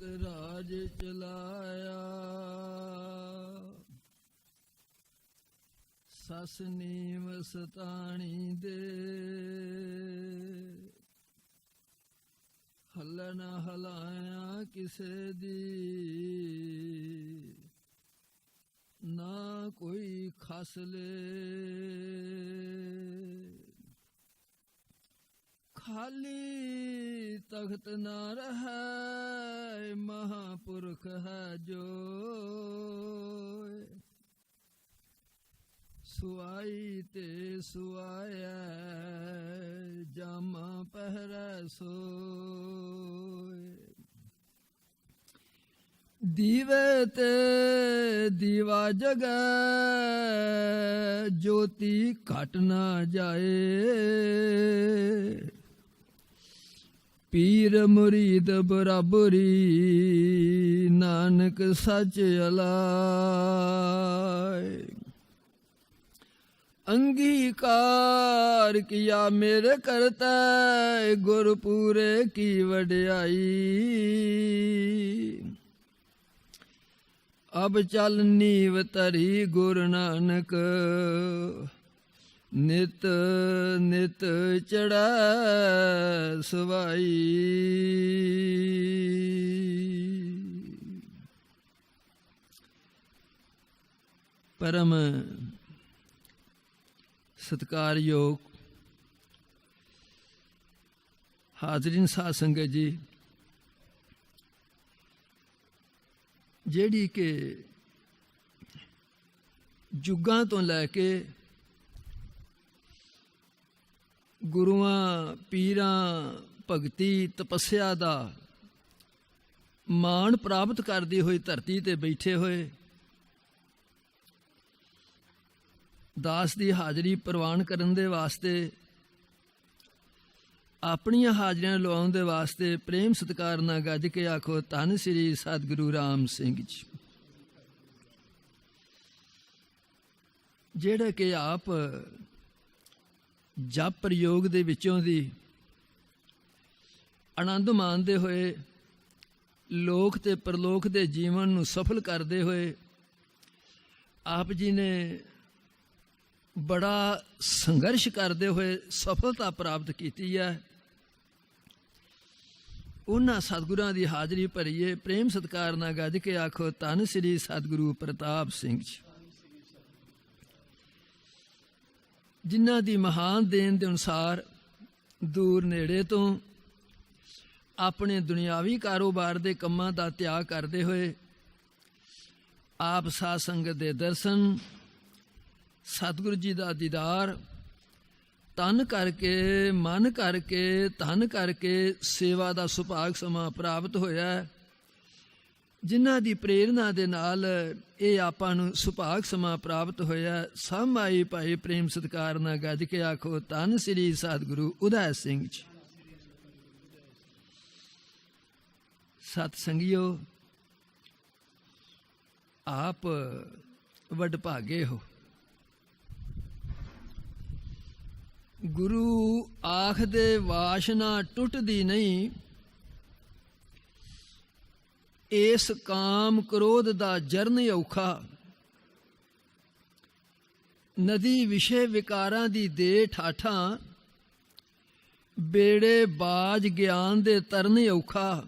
ਰਾਜ ਚਲਾਇਆ, ਸੱਸ ਨੀਮ ਸਤਾਣੀ ਦੇ, ਹੱਲ ਨਾ ਹਲਾਇਆ ਕਿਸੇ ਦੀ, ਨਾ ਕੋਈ ਖਸਲੇ। ਖਾਲੀ ਤਖਤ ਨਾ ਰਹੈ, ਮਹਾਂਪੁਰਖ ਹੈ ਜੋ, ਸੁਆਈ ਤੇ ਸੁਆਇਆ, ਜਾਮਾ ਪਹਿਰੈ ਸੋਏ। ਦੀਵੇ ਤੇ ਦੀਵਾ ਜਗੈ, ਜੋਤੀ ਘਟ ਨਾ ਜਾਏ, ਪੀਰ ਮੁਰੀਦ ਬਰਾਬਰੀ, ਨਾਨਕ ਸੱਚ ਅਲਾਏ। ਅੰਗੀਕਾਰ ਕੀਆ ਮੇਰੇ ਕਰਤਾ, ਗੁਰਪੂਰੇ ਕੀ ਵਡਿਆਈ। ਅਬ ਚਲ ਨੀਵ ਧਰੀ ਗੁਰੂ ਨਾਨਕ, ਨਿਤ ਨਿਤ ਚੜ੍ਹੈ ਸਵਾਈ। ਪਰਮ ਸਤਿਕਾਰਯੋਗ ਹਾਜ਼ਰੀਨ ਸਾਧ ਸੰਗਤ ਜੀ, ਜਿਹੜੀ ਕਿ ਯੁੱਗਾਂ ਤੋਂ ਲੈ ਕੇ ਗੁਰੂਆਂ ਪੀਰਾਂ ਭਗਤੀ ਤਪੱਸਿਆ ਦਾ ਮਾਣ ਪ੍ਰਾਪਤ ਕਰਦੀ ਹੋਈ ਧਰਤੀ ਤੇ ਬੈਠੇ ਹੋਏ ਦਾਸ ਦੀ ਹਾਜ਼ਰੀ ਪ੍ਰਵਾਨ ਕਰਨ ਦੇ ਵਾਸਤੇ, ਆਪਣੀਆਂ ਹਾਜ਼ਰੀਆਂ ਲਵਾਉਣ ਦੇ ਵਾਸਤੇ ਪ੍ਰੇਮ ਸਤਿਕਾਰ ਨਾਲ ਗੱਜ ਕੇ ਆਖੋ ਧੰਨ ਸ੍ਰੀ ਸਤਿਗੁਰੂ ਰਾਮ ਸਿੰਘ ਜੀ, ਜਿਹੜੇ ਕਿ ਆਪ ਜਪ ਪ੍ਰਯੋਗ ਦੇ ਵਿੱਚੋਂ ਦੀ ਆਨੰਦ ਮਾਣਦੇ ਹੋਏ ਲੋਕ ਤੇ ਪਰਲੋਕ ਦੇ ਜੀਵਨ ਨੂੰ ਸਫਲ ਕਰਦੇ ਹੋਏ ਆਪ ਜੀ ਨੇ ਬੜਾ ਸੰਘਰਸ਼ ਕਰਦੇ ਹੋਏ ਸਫਲਤਾ ਪ੍ਰਾਪਤ ਕੀਤੀ ਹੈ। ਉਹਨਾਂ ਸਤਿਗੁਰਾਂ ਦੀ ਹਾਜ਼ਰੀ ਭਰੀਏ, ਪ੍ਰੇਮ ਸਤਿਕਾਰ ਨਾਲ ਗੱਜ ਕੇ ਆਖੋ ਧੰਨ ਸ੍ਰੀ ਸਤਿਗੁਰੂ ਪ੍ਰਤਾਪ ਸਿੰਘ ਜੀ, ਜਿਨ੍ਹਾਂ ਦੀ ਮਹਾਨ ਦੇਣ ਦੇ ਅਨੁਸਾਰ ਦੂਰ ਨੇੜੇ ਤੋਂ ਆਪਣੇ ਦੁਨਿਆਵੀ ਕਾਰੋਬਾਰ ਦੇ ਕੰਮਾਂ ਦਾ ਤਿਆਗ ਕਰਦੇ ਹੋਏ ਆਪ ਸਾਧ ਸੰਗਤ ਦੇ ਦਰਸ਼ਨ, ਸਤਿਗੁਰੂ ਜੀ ਦਾ ਦੀਦਾਰ, ਤਨ ਕਰਕੇ ਮਨ ਕਰਕੇ ਧਨ ਕਰਕੇ ਸੇਵਾ ਦਾ ਸੁਭਾਗ ਸਮਾਂ ਪ੍ਰਾਪਤ ਹੋਇਆ, ਜਿਨ੍ਹਾਂ ਦੀ ਪ੍ਰੇਰਨਾ ਦੇ ਨਾਲ ਇਹ ਆਪਾਂ ਨੂੰ ਸੁਭਾਗ ਸਮਾਂ ਪ੍ਰਾਪਤ ਹੋਇਆ। ਸਭ ਆਈ ਭਾਈ ਪ੍ਰੇਮ ਸਤਿਕਾਰ ਨਾਲ ਗੱਜ ਕੇ ਆਖੋ ਧੰਨ ਸ੍ਰੀ ਸਤਿਗੁਰੂ ਉਦੈ ਸਿੰਘ ਜੀ। ਸਤ ਸੰਗਿਓ, ਆਪ ਵਡਭਾਗੇ ਹੋ। ਗੁਰੂ ਆਖਦੇ ਵਾਸ਼ਨਾ ਟੁੱਟਦੀ ਨਹੀਂ, ਇਸ ਕਾਮ ਕ੍ਰੋਧ ਦਾ ਜਰਨ ਔਖਾ। ਨਦੀ ਵਿਸ਼ੇ ਵਿਕਾਰਾਂ ਦੀ ਦੇ ਠਾਠਾਂ, ਬੇੜੇ ਬਾਜ ਗਿਆਨ ਦੇ ਤਰਨ ਔਖਾ।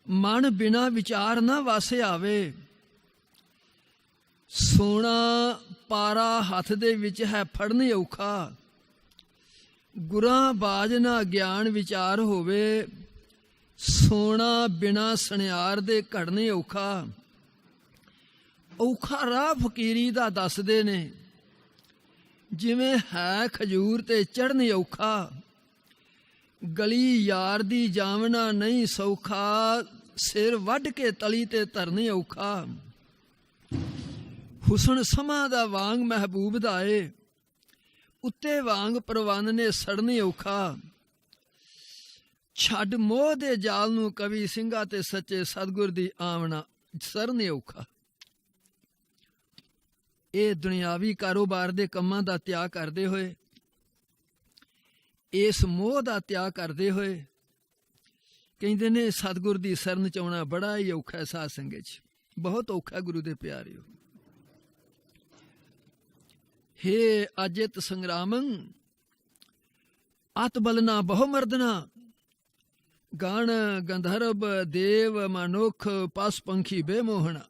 ਮਨ ਬਿਨਾ ਵਿਚਾਰ ਨਾ ਵਾਸੇ ਆਵੇ, ਸੋਨਾ ਪਾਰਾ ਹੱਥ ਦੇ ਵਿੱਚ ਹੈ ਫੜਨ ਔਖਾ। ਗੁਰਾਂ ਬਾਜ ਨਾ ਗਿਆਨ ਵਿਚਾਰ ਹੋਵੇ, ਸੋਨਾ ਬਿਨਾ ਸੁਨਿਆਰ ਦੇ ਘੜਨ ਔਖਾ। ਔਖਾ ਰਾਹ ਫਕੀਰੀ ਦਾ ਦੱਸਦੇ ਨੇ, ਜਿਵੇਂ ਹੈ ਖਜੂਰ ਤੇ ਚੜ੍ਹਨ ਔਖਾ। ਗਲੀ ਯਾਰ ਦੀ ਜਾਵਣਾ ਨਹੀਂ ਸੌਖਾ, ਸਿਰ ਵੱਢ ਕੇ ਤਲੀ ਤੇ ਧਰਨ ਔਖਾ। ਹੁਸਨ ਸਮਾਂ ਦਾ ਵਾਂਗ ਮਹਿਬੂਬ ਦਾ ਏ, ਉੱਤੇ ਵਾਂਗ ਪ੍ਰਵਾਨ ਨੇ ਸੜਨ ਔਖਾ। ਛੱਡ ਮੋਹ ਦੇ ਜਾਲ ਨੂੰ ਕਵੀ ਸਿੰਘਾਂ ਤੇ ਸੱਚੇ ਸਤਿਗੁਰ ਦੀ ਆਵਣਾ ਸਰਨ ਔਖਾ। ਇਹ ਦੁਨਿਆਵੀ ਕਾਰੋਬਾਰ ਦੇ ਕੰਮਾਂ ਦਾ ਤਿਆਗ ਕਰਦੇ ਹੋਏ, ਇਸ ਮੋਹ ਦਾ ਤਿਆਗ ਕਰਦੇ ਹੋਏ ਕਹਿੰਦੇ ਨੇ ਸਤਿਗੁਰ ਦੀ ਸ਼ਰਨ ਚ ਆਉਣਾ ਬੜਾ ਹੀ ਔਖਾ ਸਾਧ ਸੰਗਤ ਚ, ਬਹੁਤ ਔਖਾ ਗੁਰੂ ਦੇ ਪਿਆਰਿਓ। ਹੇ ਅਜਿਤ ਸੰਗਰਾਮੰ ਅਤ ਬਲਨਾ ਬਹੁ ਮਰਦਨਾ, ਗਣ ਗੰਧਰਵ ਦੇਵ ਮਨੁੱਖ ਪਸ ਪੰਖੀ ਬੇਮੋਹਣਾ।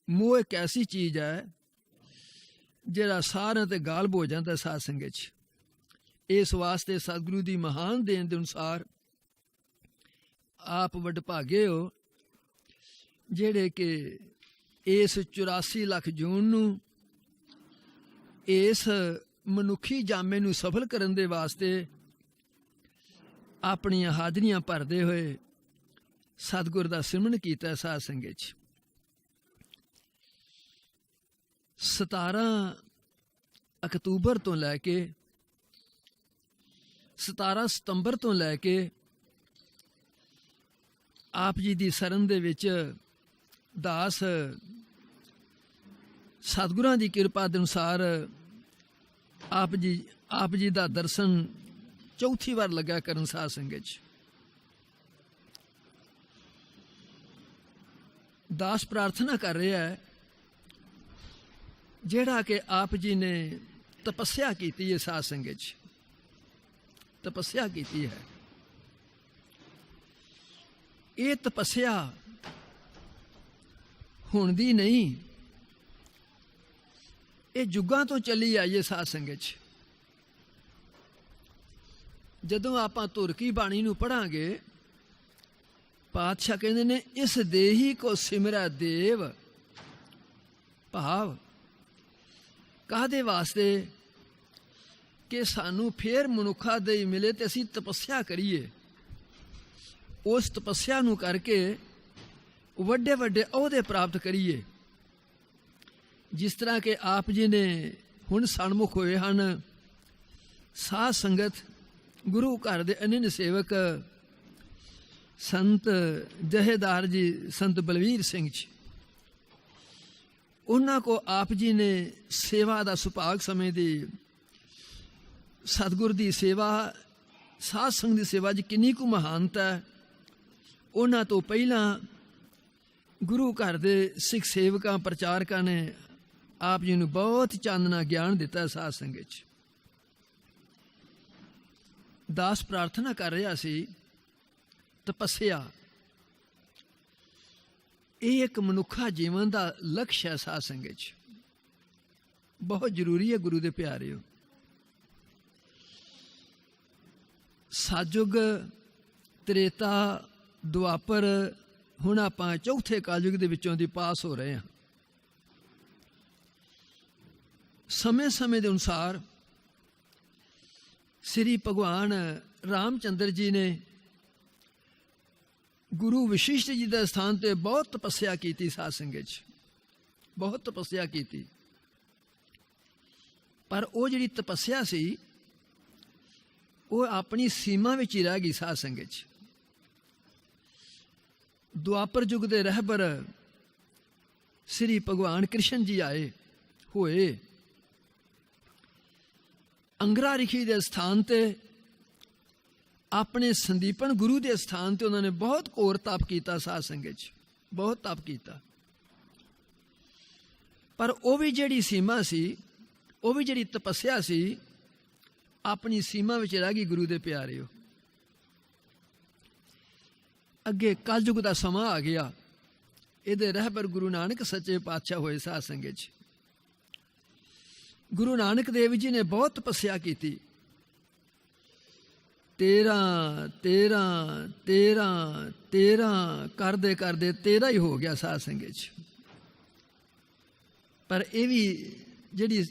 ਮੋਹ ਇੱਕ ਐਸੀ ਚੀਜ਼ ਹੈ ਜਿਹੜਾ ਸਾਰਿਆਂ ਤੇ ਗਾਲਬ ਹੋ ਜਾਂਦਾ ਸਾਧ ਸੰਗਤ ਚ। ਇਸ ਵਾਸਤੇ ਸਤਿਗੁਰੂ ਦੀ ਮਹਾਨ ਦੇਣ ਦੇ ਅਨੁਸਾਰ ਆਪ ਵਡਭਾਗੇ ਹੋ ਜਿਹੜੇ ਕਿ ਇਸ 84 ਲੱਖ ਜੂਨ ਨੂੰ ਇਸ ਮਨੁੱਖੀ ਜਾਮੇ ਨੂੰ ਸਫਲ ਕਰਨ ਦੇ ਵਾਸਤੇ ਆਪਣੀਆਂ ਹਾਜ਼ਰੀਆਂ ਭਰਦੇ ਹੋਏ ਸਤਿਗੁਰ ਦਾ ਸਿਮਰਨ ਕੀਤਾ ਸਾਧ ਸੰਗਤ ਚ। 17 ਅਕਤੂਬਰ ਤੋਂ ਲੈ ਕੇ 17 ਸਤੰਬਰ ਤੋਂ ਲੈ ਕੇ ਆਪ ਜੀ ਦੀ ਸ਼ਰਨ ਦੇ ਵਿੱਚ ਦਾਸ ਸਤਿਗੁਰਾਂ ਦੀ ਕਿਰਪਾ ਦੇ ਅਨੁਸਾਰ ਆਪ ਜੀ ਦਾ ਦਰਸ਼ਨ ਚੌਥੀ ਵਾਰ ਲੱਗਾ ਕਰਨ ਸਾਧ ਸੰਗਤ ਚ। ਦਾਸ ਪ੍ਰਾਰਥਨਾ ਕਰ ਰਿਹਾ ਹੈ ਜਿਹੜਾ ਕਿ ਆਪ ਜੀ ਨੇ ਤਪੱਸਿਆ ਕੀਤੀ ਹੈ ਸਾਧ ਸੰਗਤ ਚ, ਤਪੱਸਿਆ ਕੀਤੀ ਹੈ। ਇਹ ਤਪੱਸਿਆ ਹੁਣ ਦੀ ਨਹੀਂ, ਇਹ ਯੁੱਗਾਂ ਤੋਂ ਚੱਲੀ ਆਈ ਹੈ ਸਾਧ ਸੰਗਤ ਚ। ਜਦੋਂ ਆਪਾਂ ਧੁਰ ਕੀ ਬਾਣੀ ਨੂੰ ਪੜ੍ਹਾਂਗੇ, ਪਾਤਸ਼ਾਹ ਕਹਿੰਦੇ ਨੇ ਇਸ ਦੇਹੀ ਕੋ ਸਿਮਰੈ ਦੇਵ, ਭਾਵ ਕਾਹਦੇ ਵਾਸਤੇ ਕਿ ਸਾਨੂੰ ਫੇਰ ਮਨੁੱਖਾ ਦੇਹੀ ਮਿਲੇ ਤੇ ਅਸੀਂ ਤਪੱਸਿਆ ਕਰੀਏ। ਉਸ ਤਪੱਸਿਆ ਨੂੰ ਕਰਕੇ ਵੱਡੇ ਵੱਡੇ ਅਹੁਦੇ ਪ੍ਰਾਪਤ ਕਰੀਏ। ਜਿਸ ਤਰ੍ਹਾਂ ਕਿ ਆਪ ਜੀ ਨੇ ਹੁਣ ਸਨਮੁਖ ਹੋਏ ਹਨ ਸਾਧ ਸੰਗਤ, ਗੁਰੂ ਘਰ ਦੇ ਅਨੰਨ ਸੇਵਕ ਸੰਤ ਜਹੇਦਾਰ ਜੀ, ਸੰਤ ਬਲਵੀਰ ਸਿੰਘ ਜੀ, ਉਹਨਾਂ ਕੋ ਆਪ ਜੀ ਨੇ ਸੇਵਾ ਦਾ ਸੁਭਾਗ ਸਮੇਂ ਦੀ ਸਤਿਗੁਰ ਦੀ ਸੇਵਾ, ਸਾਧ ਸੰਗਤ ਦੀ ਸੇਵਾ 'ਚ ਕਿੰਨੀ ਕੁ ਮਹਾਨਤਾ ਹੈ। ਉਹਨਾਂ ਤੋਂ ਪਹਿਲਾਂ ਗੁਰੂ ਘਰ ਦੇ ਸਿੱਖ ਸੇਵਕਾਂ, ਪ੍ਰਚਾਰਕਾਂ ਨੇ ਆਪ ਜੀ ਨੂੰ ਬਹੁਤ ਚਾਨਣਾ ਗਿਆਨ ਦਿੱਤਾ ਸਾਧ ਸੰਗਤ 'ਚ। ਦਾਸ ਪ੍ਰਾਰਥਨਾ ਕਰ ਰਿਹਾ ਸੀ, ਤਪੱਸਿਆ ਇਹ ਇੱਕ ਮਨੁੱਖਾ ਜੀਵਨ ਦਾ ਲਕਸ਼ ਹੈ ਸਾਧ ਸੰਗਤ 'ਚ, ਬਹੁਤ ਜ਼ਰੂਰੀ ਹੈ ਗੁਰੂ ਦੇ ਪਿਆਰਿਓ। ਸਤਿਯੁਗ, ਤ੍ਰੇਤਾ, ਦੁਆਪਰ, ਹੁਣ ਆਪਾਂ ਚੌਥੇ ਕਲਯੁਗ ਦੇ ਵਿੱਚੋਂ ਦੀ ਪਾਸ ਹੋ ਰਹੇ ਹਾਂ। ਸਮੇਂ ਸਮੇਂ ਦੇ ਅਨੁਸਾਰ ਸ੍ਰੀ ਭਗਵਾਨ ਰਾਮਚੰਦਰ ਜੀ ਨੇ ਗੁਰੂ ਵਸ਼ਿਸ਼ਟ ਜੀ ਦੇ ਸਥਾਨ ਤੇ ਬਹੁਤ ਤਪੱਸਿਆ ਕੀਤੀ ਸਾਧ ਸੰਗਤ 'ਚ, ਬਹੁਤ ਤਪੱਸਿਆ ਕੀਤੀ। ਪਰ ਉਹ ਜਿਹੜੀ ਤਪੱਸਿਆ ਸੀ ਉਹ ਆਪਣੀ ਸੀਮਾ ਵਿੱਚ ਹੀ ਰਹਿ ਗਈ ਸਾਧ ਸੰਗਤ 'ਚ। ਦੁਆਪਰ ਯੁੱਗ ਦੇ ਰਹਿਬਰ ਸ੍ਰੀ ਭਗਵਾਨ ਕ੍ਰਿਸ਼ਨ ਜੀ ਆਏ ਹੋਏ, ਅੰਗਰਾ ਰਿਖੀ ਦੇ ਸਥਾਨ ਤੇ, ਆਪਣੇ ਸੰਦੀਪਨ ਗੁਰੂ ਦੇ ਸਥਾਨ ਤੇ ਉਹਨਾਂ ਨੇ ਬਹੁਤ ਘੋਰ ਤਪ ਕੀਤਾ ਸਾਧ ਸੰਗਤ 'ਚ, ਬਹੁਤ ਤਪ ਕੀਤਾ। ਪਰ ਉਹ ਵੀ ਜਿਹੜੀ ਸੀਮਾ ਸੀ, ਉਹ ਵੀ ਜਿਹੜੀ ਤਪੱਸਿਆ ਸੀ, ਆਪਣੀ ਸੀਮਾ ਵਿੱਚ ਰਹਿ ਗਈ ਗੁਰੂ ਦੇ ਪਿਆਰਿਓ। ਅੱਗੇ ਕਲਯੁਗ ਦਾ ਸਮਾਂ ਆ ਗਿਆ, ਇਹਦੇ ਰਹਿਬਰ ਗੁਰੂ ਨਾਨਕ ਸੱਚੇ ਪਾਤਸ਼ਾਹ ਹੋਏ ਸਾਧ ਸੰਗਤ 'ਚ। ਗੁਰੂ ਨਾਨਕ ਦੇਵ ਜੀ ਨੇ ਬਹੁਤ ਤਪੱਸਿਆ ਕੀਤੀ। 13 ਕਰਦੇ ਕਰਦੇ 13 ਹੀ ਹੋ ਗਿਆ ਸਾਧ ਸੰਗਤ 'ਚ। ਪਰ ਇਹ ਵੀ ਜਿਹੜੀ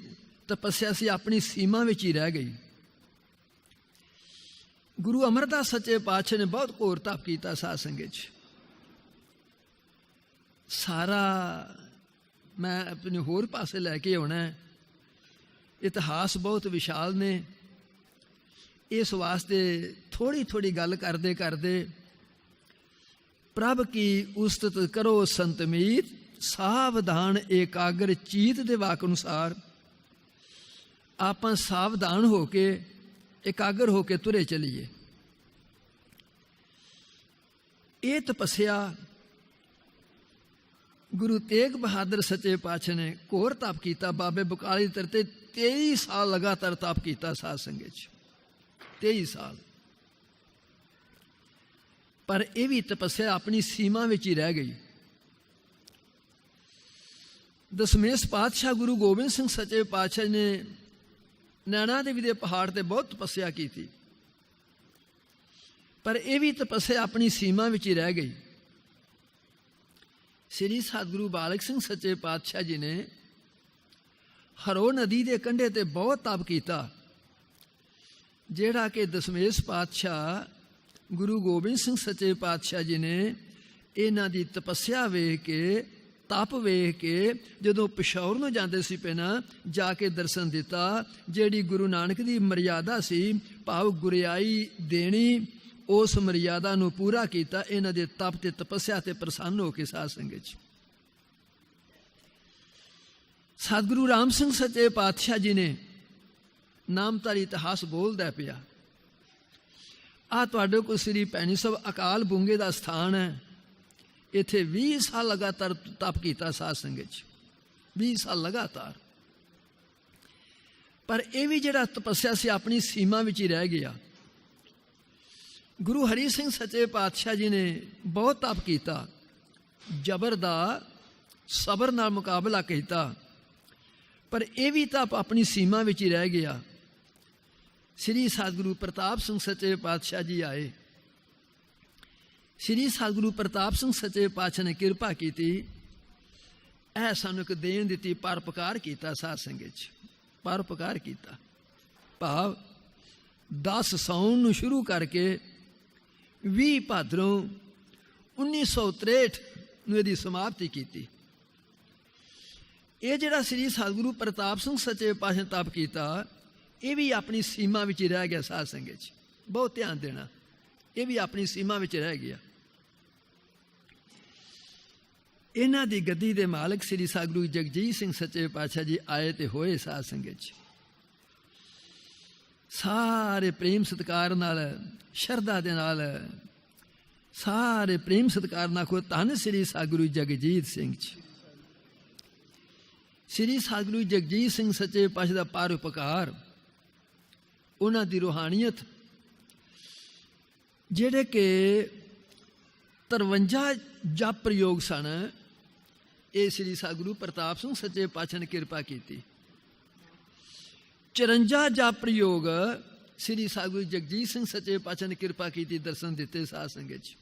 ਤਪੱਸਿਆ ਸੀ ਆਪਣੀ ਸੀਮਾ ਵਿੱਚ ਹੀ ਰਹਿ ਗਈ। ਗੁਰੂ ਅਮਰਦਾਸ ਸੱਚੇ ਪਾਤਸ਼ਾਹ ਨੇ ਬਹੁਤ ਘੋਰ ਤਪ ਕੀਤਾ ਸਾਧ ਸੰਗਤ 'ਚ। ਸਾਰਾ ਮੈਂ ਆਪਣੇ ਹੋਰ ਪਾਸੇ ਲੈ ਕੇ ਆਉਣਾ, ਇਤਿਹਾਸ ਬਹੁਤ ਵਿਸ਼ਾਲ ਨੇ, ਇਸ ਵਾਸਤੇ ਥੋੜੀ ਥੋੜੀ ਗੱਲ ਕਰਦੇ ਕਰਦੇ ਪ੍ਰਭ ਕੀ ਉਸਤਤ ਕਰੋ ਸੰਤ ਮੀਤ, ਸਾਵਧਾਨ ਏਕਾਗਰ ਚੀਤ ਦੇ ਵਾਕ ਅਨੁਸਾਰ ਆਪਾਂ ਸਾਵਧਾਨ ਹੋ ਕੇ, ਇਕਾਗਰ ਹੋ ਕੇ ਤੁਰੇ ਚਲੀਏ। ਇਹ ਤਪੱਸਿਆ ਗੁਰੂ ਤੇਗ ਬਹਾਦਰ ਸੱਚੇ ਪਾਤਸ਼ਾਹ ਨੇ ਘੋਰ ਤਪ ਕੀਤਾ। ਬਾਬੇ ਬਕਾਲੇ ਦਰ ਤੇ 23 ਸਾਲ ਲਗਾਤਾਰ ਤਪ ਕੀਤਾ ਸਾਧ ਸੰਗਤ 'ਚ, 23 ਸਾਲ। ਪਰ ਇਹ ਵੀ ਤਪੱਸਿਆ ਆਪਣੀ ਸੀਮਾ ਵਿੱਚ ਹੀ ਰਹਿ ਗਈ। ਦਸਮੇਸ਼ ਪਾਤਸ਼ਾਹ ਗੁਰੂ ਗੋਬਿੰਦ ਸਿੰਘ ਸੱਚੇ ਪਾਤਸ਼ਾਹ ਨੇ ਨੈਣਾ ਦੇਵੀ ਦੇ ਪਹਾੜ ਤੇ ਬਹੁਤ ਤਪੱਸਿਆ ਕੀਤੀ, ਪਰ ਇਹ ਵੀ ਤਪੱਸਿਆ ਆਪਣੀ ਸੀਮਾ ਵਿੱਚ ਹੀ ਰਹਿ ਗਈ। ਸ੍ਰੀ ਸਤਿਗੁਰੂ ਬਾਲਕ ਸਿੰਘ ਸੱਚੇ ਪਾਤਸ਼ਾਹ ਜੀ ਨੇ ਹਰੋ ਨਦੀ ਦੇ ਕੰਢੇ ਤੇ ਬਹੁਤ ਤਪ ਕੀਤਾ, ਜਿਹੜਾ ਕਿ ਦਸਮੇਸ਼ ਪਾਤਸ਼ਾਹ ਗੁਰੂ ਗੋਬਿੰਦ ਸਿੰਘ ਸੱਚੇ ਪਾਤਸ਼ਾਹ ਜੀ ਨੇ ਇਹਨਾਂ ਦੀ ਤਪੱਸਿਆ ਵੇਖ ਕੇ, ਤਪ ਵੇਖ ਕੇ ਜਦੋਂ ਪਿਸ਼ੌਰ ਨੂੰ ਜਾਂਦੇ ਸੀ ਪਹਿਲਾਂ ਜਾ ਕੇ ਦਰਸ਼ਨ ਦਿੱਤਾ। ਜਿਹੜੀ ਗੁਰੂ ਨਾਨਕ ਦੀ ਮਰਿਆਦਾ ਸੀ, ਭਾਵ ਗੁਰਿਆਈ ਦੇਣੀ, ਉਸ ਮਰਿਆਦਾ ਨੂੰ ਪੂਰਾ ਕੀਤਾ ਇਹਨਾਂ ਦੇ ਤਪ ਤੇ ਤਪੱਸਿਆ ਤੇ ਪ੍ਰਸੰਨ ਹੋ ਕੇ ਸਾਧ ਸੰਗਤ 'ਚ। ਸਤਿਗੁਰੂ ਰਾਮ ਸਿੰਘ ਸੱਚੇ ਪਾਤਸ਼ਾਹ ਜੀ ਨੇ ਨਾਮਧਾਰੀ ਇਤਿਹਾਸ ਬੋਲਦਾ ਪਿਆ। ਆਹ ਤੁਹਾਡੇ ਕੋਲ ਸ੍ਰੀ ਭੈਣੀ ਸਾਹਿਬ ਅਕਾਲ ਬੁੰਗੇ ਦਾ ਸਥਾਨ ਹੈ। ਇੱਥੇ 20 ਸਾਲ ਲਗਾਤਾਰ ਤਪ ਕੀਤਾ ਸਾਧ ਸੰਗਤ 'ਚ, 20 ਸਾਲ ਲਗਾਤਾਰ। ਪਰ ਇਹ ਵੀ ਜਿਹੜਾ ਤਪੱਸਿਆ ਸੀ ਆਪਣੀ ਸੀਮਾ ਵਿੱਚ ਹੀ ਰਹਿ ਗਿਆ। ਗੁਰੂ ਹਰੀ ਸਿੰਘ ਸੱਚੇ ਪਾਤਸ਼ਾਹ ਜੀ ਨੇ ਬਹੁਤ ਤਪ ਕੀਤਾ, ਜ਼ਬਰ ਦਾ ਸਬਰ ਨਾਲ ਮੁਕਾਬਲਾ ਕੀਤਾ, ਪਰ ਇਹ ਵੀ ਤਪ ਆਪਣੀ ਸੀਮਾ ਵਿੱਚ ਹੀ ਰਹਿ ਗਿਆ। ਸ੍ਰੀ ਸਤਿਗੁਰੂ ਪ੍ਰਤਾਪ ਸਿੰਘ ਸੱਚੇ ਪਾਤਸ਼ਾਹ ਜੀ ਆਏ। ਸ੍ਰੀ ਸਤਿਗੁਰੂ ਪ੍ਰਤਾਪ ਸਿੰਘ ਸੱਚੇ ਪਾਤਸ਼ਾਹ ਨੇ ਕਿਰਪਾ ਕੀਤੀ, ਇਹ ਸਾਨੂੰ ਇੱਕ ਦੇਣ ਦਿੱਤੀ, ਪਰਉਪਕਾਰ ਕੀਤਾ ਸਾਧ ਸੰਗਤ 'ਚ, ਪਰਉਪਕਾਰ ਕੀਤਾ। ਭਾਵ 10 ਸਾਉਣ ਨੂੰ ਸ਼ੁਰੂ ਕਰਕੇ 20 ਭਾਦਰੋਂ 1963 ਨੂੰ ਇਹਦੀ ਸਮਾਪਤੀ ਕੀਤੀ। ਇਹ ਜਿਹੜਾ ਸ੍ਰੀ ਸਤਿਗੁਰੂ ਪ੍ਰਤਾਪ ਸਿੰਘ ਸੱਚੇ ਪਾਤਸ਼ਾਹ ਨੇ ਤਪ ਕੀਤਾ, ਇਹ ਵੀ ਆਪਣੀ ਸੀਮਾ ਵਿੱਚ ਹੀ ਰਹਿ ਗਿਆ ਸਾਧ ਸੰਗਤ 'ਚ। ਬਹੁਤ ਧਿਆਨ ਦੇਣਾ, ਇਹ ਵੀ ਆਪਣੀ ਸੀਮਾ ਵਿੱਚ ਰਹਿ ਗਿਆ। ਇਹਨਾਂ ਦੀ ਗੱਦੀ ਦੇ ਮਾਲਕ ਸ੍ਰੀ ਸਤਿਗੁਰੂ ਜਗਜੀਤ ਸਿੰਘ ਸੱਚੇ ਪਾਤਸ਼ਾਹ ਜੀ ਆਏ ਤੇ ਹੋਏ ਸਾਧ ਸੰਗਤ 'ਚ। ਸਾਰੇ ਪ੍ਰੇਮ ਸਤਿਕਾਰ ਨਾਲ, ਸ਼ਰਧਾ ਦੇ ਨਾਲ, ਸਾਰੇ ਪ੍ਰੇਮ ਸਤਿਕਾਰ ਨਾਲ ਕੋ ਧੰਨ ਸ੍ਰੀ ਸਤਿਗੁਰੂ ਜਗਜੀਤ ਸਿੰਘ ਜੀ। ਸ੍ਰੀ ਸਤਿਗੁਰੂ ਜਗਜੀਤ ਸਿੰਘ ਸੱਚੇ ਪਾਤਸ਼ਾਹ ਦਾ ਪਰਉਪਕਾਰ, ਉਹਨਾਂ ਦੀ ਰੂਹਾਨੀਅਤ, ਜਿਹੜੇ ਕਿ 53 ਜਪ ਪ੍ਰਯੋਗ ਸਨ, ਇਹ ਸ੍ਰੀ ਸਤਿਗੁਰੂ ਪ੍ਰਤਾਪ ਸਿੰਘ ਸੱਚੇ ਪਾਤਸ਼ਾਹ ਨੇ ਕਿਰਪਾ ਕੀਤੀ। 54 ਜਪ ਪ੍ਰਯੋਗ ਸ੍ਰੀ ਸਤਿਗੁਰੂ ਜਗਜੀਤ ਸਿੰਘ ਸੱਚੇ ਪਾਤਸ਼ਾਹ ਨੇ ਕਿਰਪਾ ਕੀਤੀ, ਦਰਸ਼ਨ ਦਿੱਤੇ ਸਾਧ ਸੰਗਤ 'ਚ।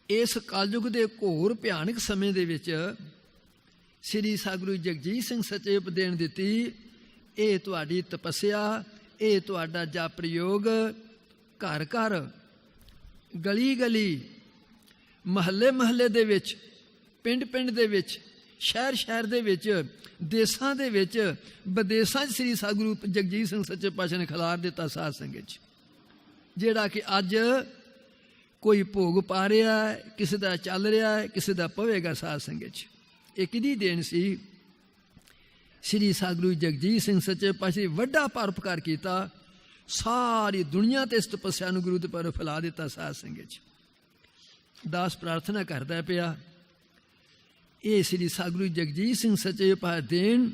ਇਸ ਕਲਯੁਗ ਦੇ ਘੋਰ ਭਿਆਨਕ ਸਮੇਂ ਦੇ ਵਿੱਚ ਸ੍ਰੀ ਸਤਿਗੁਰੂ ਜਗਜੀਤ ਸਿੰਘ ਸੱਚੇ ਦੇਣ ਦਿੱਤੀ, ਇਹ ਤੁਹਾਡੀ ਤਪੱਸਿਆ, ਇਹ ਤੁਹਾਡਾ ਜਪ ਪ੍ਰਯੋਗ ਘਰ ਘਰ, ਗਲੀ ਗਲੀ, ਮਹੱਲੇ ਮਹੱਲੇ ਦੇ ਵਿੱਚ, ਪਿੰਡ ਪਿੰਡ ਦੇ ਵਿੱਚ, ਸ਼ਹਿਰ ਸ਼ਹਿਰ ਦੇ ਵਿੱਚ, ਦੇਸਾਂ ਦੇ ਵਿੱਚ, ਵਿਦੇਸਾਂ 'ਚ ਸ੍ਰੀ ਸਤਿਗੁਰੂ ਜਗਜੀਤ ਸਿੰਘ ਸੱਚੇ ਪਾਤਸ਼ਾਹ ਨੇ ਖਿਲਾਰ ਦਿੱਤਾ ਸਾਧ ਸੰਗਤ 'ਚ। ਜਿਹੜਾ ਕਿ ਅੱਜ ਕੋਈ ਭੋਗ ਪਾ ਰਿਹਾ ਹੈ, ਕਿਸੇ ਦਾ ਚੱਲ ਰਿਹਾ ਹੈ, ਕਿਸੇ ਦਾ ਪਵੇਗਾ ਸਾਧ ਸੰਗਤ 'ਚ। ਇਹ ਕਿਹਦੀ ਦੇਣ ਸੀ? ਸ੍ਰੀ ਸਤਿਗੁਰੂ ਜਗਜੀਤ ਸਿੰਘ ਸੱਚੇ ਪਾਤਸ਼ਾਹ ਨੇ ਵੱਡਾ ਪਰਉਪਕਾਰ ਕੀਤਾ, ਸਾਰੀ ਦੁਨੀਆ ਤੇ ਇਸ ਤਪੱਸਿਆ ਨੂੰ ਗੁਰੂ ਦੇ ਪਰ ਫੈਲਾ ਦਿੱਤਾ ਸਾਧ ਸੰਗਤ 'ਚ। ਦਾਸ ਪ੍ਰਾਰਥਨਾ ਕਰਦਾ ਪਿਆ, ਇਹ ਸ੍ਰੀ ਸਤਿਗੁਰੂ ਜਗਜੀਤ ਸਿੰਘ ਸੱਚੇ ਪਾਤਸ਼ਾਹ ਦੇਣ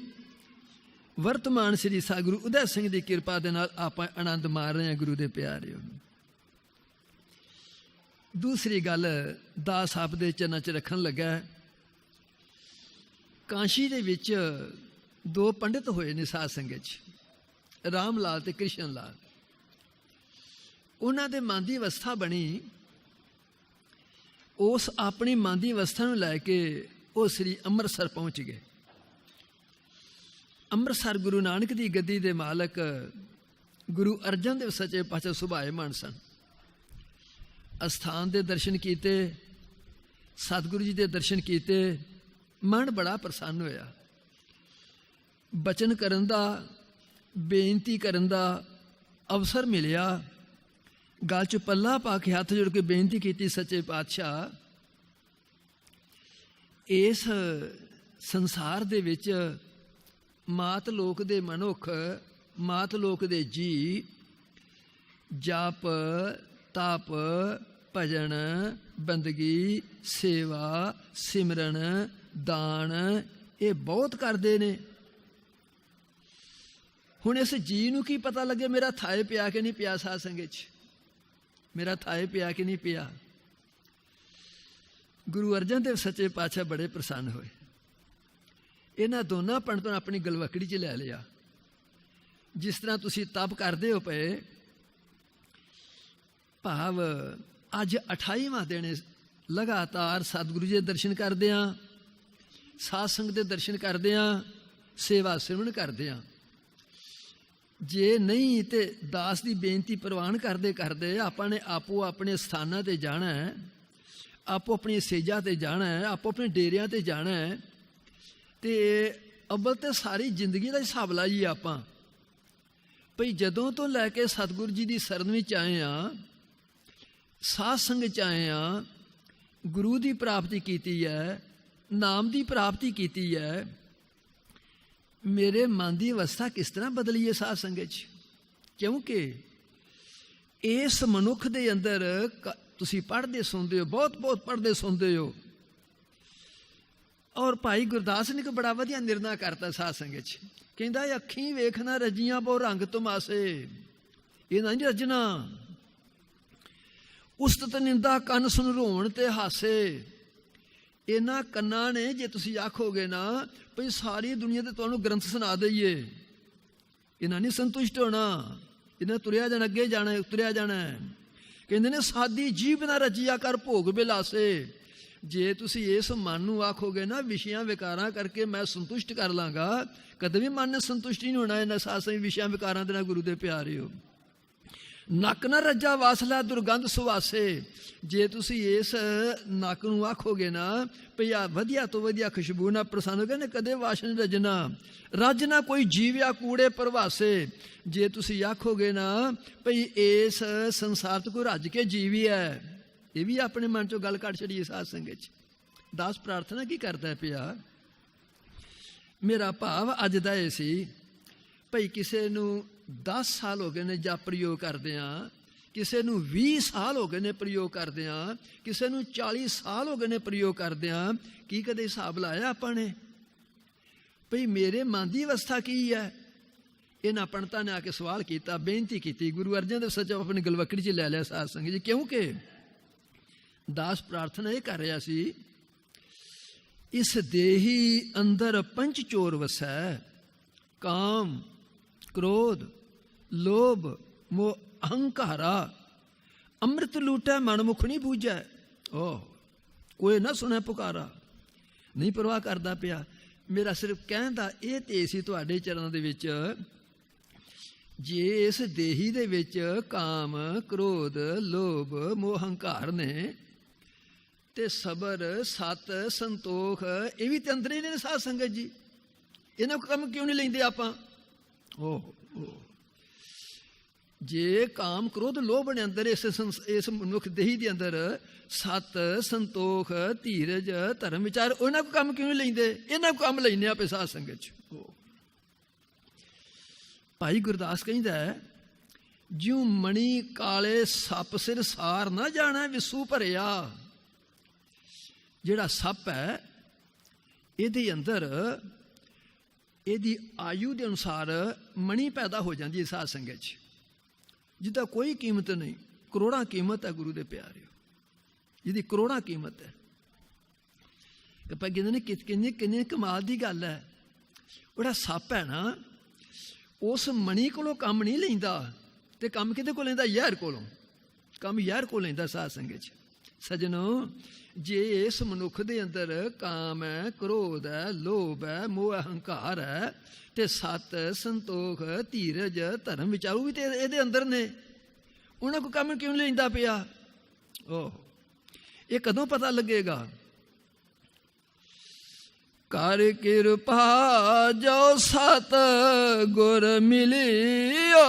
ਵਰਤਮਾਨ ਸ੍ਰੀ ਸਤਿਗੁਰੂ ਉਦੈ ਸਿੰਘ ਦੀ ਕਿਰਪਾ ਦੇ ਨਾਲ ਆਪਾਂ ਆਨੰਦ ਮਾਰ ਰਹੇ ਹਾਂ ਗੁਰੂ ਦੇ ਪਿਆਰਿਓ। ਦੂਸਰੀ ਗੱਲ ਦਾਸ ਆਪ ਦੇ ਚਰਨਾਂ 'ਚ ਰੱਖਣ ਲੱਗਾ, ਕਾਸ਼ੀ ਦੇ ਵਿੱਚ 2 ਪੰਡਿਤ ਹੋਏ ਨੇ ਸਾਧ ਸੰਗਤ 'ਚ, ਰਾਮ ਲਾਲ ਤੇ ਕ੍ਰਿਸ਼ਨ ਲਾਲ। ਉਹਨਾਂ ਦੇ ਮਨ ਦੀ ਅਵਸਥਾ ਬਣੀ, ਉਸ ਆਪਣੀ ਮਨ ਦੀ ਅਵਸਥਾ ਨੂੰ ਲੈ ਕੇ ਉਹ ਸ੍ਰੀ ਅੰਮ੍ਰਿਤਸਰ ਪਹੁੰਚ ਗਏ। ਅੰਮ੍ਰਿਤਸਰ ਗੁਰੂ ਨਾਨਕ ਦੀ ਗੱਦੀ ਦੇ ਮਾਲਕ ਗੁਰੂ ਅਰਜਨ ਦੇਵ ਸੱਚੇ ਪਾਤਸ਼ਾਹ ਸੁਭਾਏਮਾਨ ਸਨ। ਅਸਥਾਨ ਦੇ ਦਰਸ਼ਨ ਕੀਤੇ, ਸਤਿਗੁਰੂ ਜੀ ਦੇ ਦਰਸ਼ਨ ਕੀਤੇ, ਮਨ ਬੜਾ ਪ੍ਰਸੰਨ ਹੋਇਆ। ਬਚਨ ਕਰਨ ਦਾ, ਬੇਨਤੀ ਕਰਨ ਦਾ ਅਵਸਰ ਮਿਲਿਆ। ਗਲ 'ਚ ਪੱਲਾ ਪਾ ਕੇ ਹੱਥ ਜੋੜ ਕੇ ਬੇਨਤੀ ਕੀਤੀ, ਸੱਚੇ ਪਾਤਸ਼ਾਹ ਇਸ ਸੰਸਾਰ ਦੇ ਵਿੱਚ ਮਾਤ ਲੋਕ ਦੇ ਮਨੁੱਖ, ਮਾਤ ਲੋਕ ਦੇ ਜੀ ਜਪ, ਤਪ, ਭਜਨ, ਬੰਦਗੀ, ਸੇਵਾ, ਸਿਮਰਨ, ਦਾਨ ਇਹ ਬਹੁਤ ਕਰਦੇ ਨੇ। ਹੁਣ ਇਸ ਜੀ ਨੂੰ ਕੀ ਪਤਾ ਲੱਗੇ ਮੇਰਾ ਥਾਏ ਪਿਆ ਕਿ ਨਹੀਂ ਪਿਆ ਸਾਧ ਸੰਗਤ 'ਚ, ਮੇਰਾ ਥਾਏ ਪਿਆ ਕਿ ਨਹੀਂ ਪਿਆ। ਗੁਰੂ ਅਰਜਨ ਦੇਵ ਸੱਚੇ ਪਾਤਸ਼ਾਹ ਬੜੇ ਪ੍ਰਸੰਨ ਹੋਏ। ਇਹਨਾਂ ਦੋਨਾਂ ਪੰਡਤਾਂ ਨੂੰ ਆਪਣੀ ਗਲਵਕੜੀ 'ਚ ਲੈ ਲਿਆ। ਜਿਸ ਤਰ੍ਹਾਂ ਤੁਸੀਂ ਤਪ ਕਰਦੇ ਹੋ ਪਏ, ਭਾਵ ਅੱਜ 28ਵਾਂ ਦਿਨ ਲਗਾਤਾਰ ਸਤਿਗੁਰੂ ਜੀ ਦੇ ਦਰਸ਼ਨ ਕਰਦੇ ਹਾਂ, ਸਾਧ ਸੰਗਤ ਦੇ ਦਰਸ਼ਨ ਕਰਦੇ ਹਾਂ, ਸੇਵਾ ਸਿਮਰਨ ਕਰਦੇ ਹਾਂ। ਜੇ ਨਹੀਂ ਤੇ ਦਾਸ ਦੀ ਬੇਨਤੀ ਪ੍ਰਵਾਨ ਕਰਦੇ ਕਰਦੇ ਆਪਾਂ ਨੇ ਆਪੋ ਆਪਣੇ ਸਥਾਨਾਂ 'ਤੇ ਜਾਣਾ ਹੈ, ਆਪੋ ਆਪਣੀ ਸੇਜਾਂ 'ਤੇ ਜਾਣਾ ਹੈ, ਆਪੋ ਆਪਣੇ ਡੇਰਿਆਂ 'ਤੇ ਜਾਣਾ ਹੈ। ਅਤੇ ਅੱਵਲ ਤਾਂ ਸਾਰੀ ਜ਼ਿੰਦਗੀ ਦਾ ਹਿਸਾਬ ਲਾਈਏ ਆਪਾਂ ਭਈ ਜਦੋਂ ਤੋਂ ਲੈ ਕੇ ਸਤਿਗੁਰੂ ਜੀ ਦੀ ਸ਼ਰਨ ਵਿੱਚ ਆਏ ਹਾਂ, ਸਾਧ ਸੰਗਤ 'ਚ ਆਏ ਹਾਂ, ਗੁਰੂ ਦੀ ਪ੍ਰਾਪਤੀ ਕੀਤੀ ਹੈ, ਨਾਮ ਦੀ ਪ੍ਰਾਪਤੀ ਕੀਤੀ ਹੈ, ਮੇਰੇ ਮਨ ਦੀ ਅਵਸਥਾ ਕਿਸ ਤਰ੍ਹਾਂ ਬਦਲੀ ਹੈ ਸਾਧ ਸੰਗਤ 'ਚ। ਕਿਉਂਕਿ ਇਸ ਮਨੁੱਖ ਦੇ ਅੰਦਰ ਤੁਸੀਂ ਪੜ੍ਹਦੇ ਸੁਣਦੇ ਹੋ, ਬਹੁਤ ਬਹੁਤ ਪੜ੍ਹਦੇ ਸੁਣਦੇ ਹੋ। ਔਰ ਭਾਈ ਗੁਰਦਾਸ ਨੇ ਇੱਕ ਬੜਾ ਵਧੀਆ ਨਿਰਣਾ ਕਰਤਾ ਸਾਧ ਸੰਗਤ 'ਚ, ਕਹਿੰਦਾ ਅੱਖੀਂ ਵੇਖਣਾ ਰੱਜੀਆਂ ਬਹੁ ਰੰਗ ਤੁਮਾਸੇ, ਇਹ ਨਾ ਨਹੀਂ ਰੱਜਣਾ। ਉਸਤਤ ਨਿੰਦਾ ਕੰਨ ਸੁਣ ਰੋਣ ਤੇ ਹਾਸੇ, ਇਹਨਾਂ ਕੰਨਾਂ ਨੇ ਜੇ ਤੁਸੀਂ ਆਖੋਗੇ ਨਾ ਭਈ ਸਾਰੀ ਦੁਨੀਆ ਤੇ ਤੁਹਾਨੂੰ ਗ੍ਰੰਥ ਸੁਣਾ ਦਈਏ, ਇਹਨਾਂ ਨਹੀਂ ਸੰਤੁਸ਼ਟ ਹੋਣਾ, ਇਹਨਾਂ ਤੁਰਿਆ ਜਾਣਾ, ਅੱਗੇ ਜਾਣਾ, ਤੁਰਿਆ ਜਾਣਾ। ਕਹਿੰਦੇ ਨੇ ਸਾਦੀ ਜੀਭ ਨਾ ਰਜਿਆ ਕਰ ਭੋਗ ਬਿਲਾਸੇ, ਜੇ ਤੁਸੀਂ ਇਸ ਮਨ ਨੂੰ ਆਖੋਗੇ ਨਾ ਵਿਸ਼ਿਆਂ ਵਿਕਾਰਾਂ ਕਰਕੇ ਮੈਂ ਸੰਤੁਸ਼ਟ ਕਰ ਲਾਂਗਾ, ਕਦੇ ਵੀ ਮਨ ਨੇ ਸੰਤੁਸ਼ਟ ਨਹੀਂ ਹੋਣਾ ਇਹਨਾਂ ਸਾਸਾਂ ਵਿਸ਼ਿਆਂ ਵਿਕਾਰਾਂ ਦੇ ਨਾਲ। ਗੁਰੂ ਦੇ ਪਿਆਰਿਓ, ਨੱਕ ਨਾ ਰੱਜਾ ਵਾਸਲਾ ਦੁਰਗੰਧ ਸੁਵਾਸੇ, ਜੇ ਤੁਸੀਂ ਇਸ ਨੱਕ ਨੂੰ ਆਖੋਗੇ ਨਾ ਭਈ ਆ ਵਧੀਆ ਤੋਂ ਵਧੀਆ ਖੁਸ਼ਬੂ ਨਾਲ ਪ੍ਰਸੰਨ ਹੋ ਗਏ ਨੇ, ਕਦੇ ਵਾਸ਼ ਨਹੀਂ ਰੱਜਣਾ। ਰੱਜ ਨਾ ਕੋਈ ਜੀਵਿਆ ਕੂੜੇ ਪ੍ਰਵਾਸੇ, ਜੇ ਤੁਸੀਂ ਆਖੋਗੇ ਨਾ ਭਈ ਇਸ ਸੰਸਾਰ 'ਚ ਕੋਈ ਰੱਜ ਕੇ ਜੀਵੀ ਹੈ, ਇਹ ਵੀ ਆਪਣੇ ਮਨ 'ਚੋਂ ਗੱਲ ਕੱਢ ਛੜੀਏ ਸਾਧ ਸੰਗਤ 'ਚ। ਦਾਸ ਪ੍ਰਾਰਥਨਾ ਕੀ ਕਰਦਾ ਪਿਆ, ਮੇਰਾ ਭਾਵ ਅੱਜ ਦਾ ਇਹ ਸੀ ਭਈ ਕਿਸੇ ਨੂੰ 10 ਸਾਲ ਹੋ ਗਏ ਨੇ ਜਾਂ ਪ੍ਰਯੋਗ ਕਰਦਿਆਂ, ਕਿਸੇ ਨੂੰ 20 ਸਾਲ ਹੋ ਗਏ ਨੇ ਪ੍ਰਯੋਗ ਕਰਦਿਆਂ, ਕਿਸੇ ਨੂੰ 40 ਸਾਲ ਹੋ ਗਏ ਨੇ ਪ੍ਰਯੋਗ ਕਰਦਿਆਂ। ਕੀ ਕਦੇ ਹਿਸਾਬ ਲਾਇਆ ਆਪਾਂ ਨੇ ਭਈ ਮੇਰੇ ਮਨ ਦੀ ਅਵਸਥਾ ਕੀ ਹੈ। ਇਹਨਾਂ ਪੰਡਤਾਂ ਨੇ ਆ ਕੇ ਸਵਾਲ ਕੀਤਾ, ਬੇਨਤੀ ਕੀਤੀ। ਗੁਰੂ ਅਰਜਨ ਦੇਵ ਸੱਚਾ ਆਪਣੀ ਗਲਵਕੜੀ 'ਚ ਲੈ ਲਿਆ ਸਾਧ ਸੰਗਤ ਜੀ। ਕਿਉਂਕਿ ਦਾਸ ਪ੍ਰਾਰਥਨਾ ਇਹ ਕਰ ਰਿਹਾ ਸੀ, ਇਸ ਦੇਹੀ ਅੰਦਰ ਪੰਚ ਚੋਰ ਵਸੈ, ਕਾਮ, ਕ੍ਰੋਧ, ਲੋਭ, ਮੋਹ, ਅਹੰਕਾਰਾ। ਅੰਮ੍ਰਿਤ ਲੂਟੈ ਮਨ ਮੁਖ ਨਹੀਂ ਬੂਝੈ, ਕੋਈ ਨਾ ਸੁਣੈ ਪੁਕਾਰਾ। ਨਹੀਂ ਪਰਵਾਹ ਕਰਦਾ ਪਿਆ। ਮੇਰਾ ਸਿਰਫ ਕਹਿਣ ਦਾ ਇਹ ਤੇ ਸੀ ਤੁਹਾਡੇ ਚਰਨਾਂ ਦੇ ਵਿੱਚ, ਜੇ ਇਸ ਦੇਹੀ ਦੇ ਵਿੱਚ ਕਾਮ, ਕ੍ਰੋਧ, ਲੋਭ, ਮੋਹ, ਅਹੰਕਾਰ ਨੇ ਤੇ ਸਬਰ, ਸਤ, ਸੰਤੋਖ ਇਹ ਵੀ ਤੇ ਅੰਦਰ ਹੀ ਨੇ ਸਾਧ ਸੰਗਤ ਜੀ। ਇਹਨਾਂ ਕੋ ਕੰਮ ਕਿਉਂ ਨਹੀਂ ਲੈਂਦੇ ਆਪਾਂ। ਜੇ ਕਾਮ, ਕ੍ਰੋਧ, ਲੋਭ ਨੇ ਅੰਦਰ ਇਸ ਮਨੁੱਖ ਦੇਹੀ ਦੇ ਅੰਦਰ ਸਤ, ਸੰਤੋਖ, ਧੀਰਜ, ਧਰਮ, ਵਿਚਾਰ, ਉਹਨਾਂ ਕੋ ਕੰਮ ਕਿਉਂ ਨਹੀਂ ਲੈਂਦੇ। ਇਹਨਾਂ ਕੋ ਕੰਮ ਲੈਂਦੇ ਆਪੇ ਸਾਧ ਸੰਗਤ 'ਚ। ਭਾਈ ਗੁਰਦਾਸ ਕਹਿੰਦਾ, ਜਿਉ ਮਣੀ ਕਾਲੇ ਸੱਪ ਸਿਰ ਸਾਰ ਨਾ ਜਾਣਾ ਵਿਸੂ ਭਰਿਆ। ਜਿਹੜਾ ਸੱਪ ਹੈ ਇਹਦੇ ਅੰਦਰ ਇਹਦੀ ਆਯੂ ਦੇ ਅਨੁਸਾਰ ਮਣੀ ਪੈਦਾ ਹੋ ਜਾਂਦੀ ਹੈ ਸਾਧ ਸੰਗਤ 'ਚ, ਜਿਹਦਾ ਕੋਈ ਕੀਮਤ ਨਹੀਂ। ਕਰੋੜਾਂ ਕੀਮਤ ਹੈ ਗੁਰੂ ਦੇ ਪਿਆਰਿਓ, ਜਿਹਦੀ ਕਰੋੜਾਂ ਕੀਮਤ ਹੈ। ਆਪਾਂ ਕਹਿੰਦੇ ਨੇ ਕਿੰਨੀ ਕਮਾਲ ਦੀ ਗੱਲ ਹੈ। ਉਹਦਾ ਸੱਪ ਹੈ ਨਾ, ਉਸ ਮਣੀ ਕੋਲੋਂ ਕੰਮ ਨਹੀਂ ਲੈਂਦਾ, ਤੇ ਕੰਮ ਕਿਹਦੇ ਕੋਲ ਲੈਂਦਾ? ਯਾਰ ਕੋਲੋਂ। ਕੰਮ ਯਾਰ ਕੋਲ ਲੈਂਦਾ ਸਾਧ ਸੰਗਤ 'ਚ। ਸਜਣੋ, ਜੇ ਇਸ ਮਨੁੱਖ ਦੇ ਅੰਦਰ ਕਾਮ ਹੈ, ਕ੍ਰੋਧ ਹੈ, ਲੋਭ ਹੈ, ਮੋਹ, ਅਹੰਕਾਰ ਹੈ, ਤੇ ਸਤ, ਸੰਤੋਖ, ਧੀਰਜ, ਧਰਮ, ਵਿਚਾਰੂ ਵੀ ਤੇ ਇਹਦੇ ਅੰਦਰ ਨੇ, ਉਹਨਾਂ ਕੋਲ ਕੰਮ ਕਿਉਂ ਲੈਂਦਾ ਪਿਆ? ਇਹ ਕਦੋਂ ਪਤਾ ਲੱਗੇਗਾ? ਕਰ ਕਿਰਪਾ ਜੋ ਸਤ ਗੁਰ ਮਿਲਿਓ,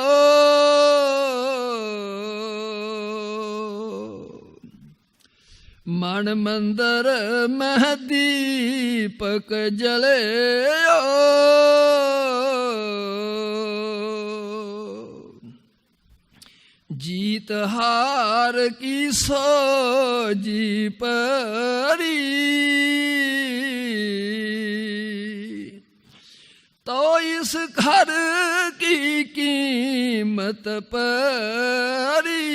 ਮਨ ਮੰਦਰ ਮਹਿ ਦੀਪਕ ਜਲਿਓ। ਜੀ जीत हार की सोजी परी, तो इस घर की कीमत परी।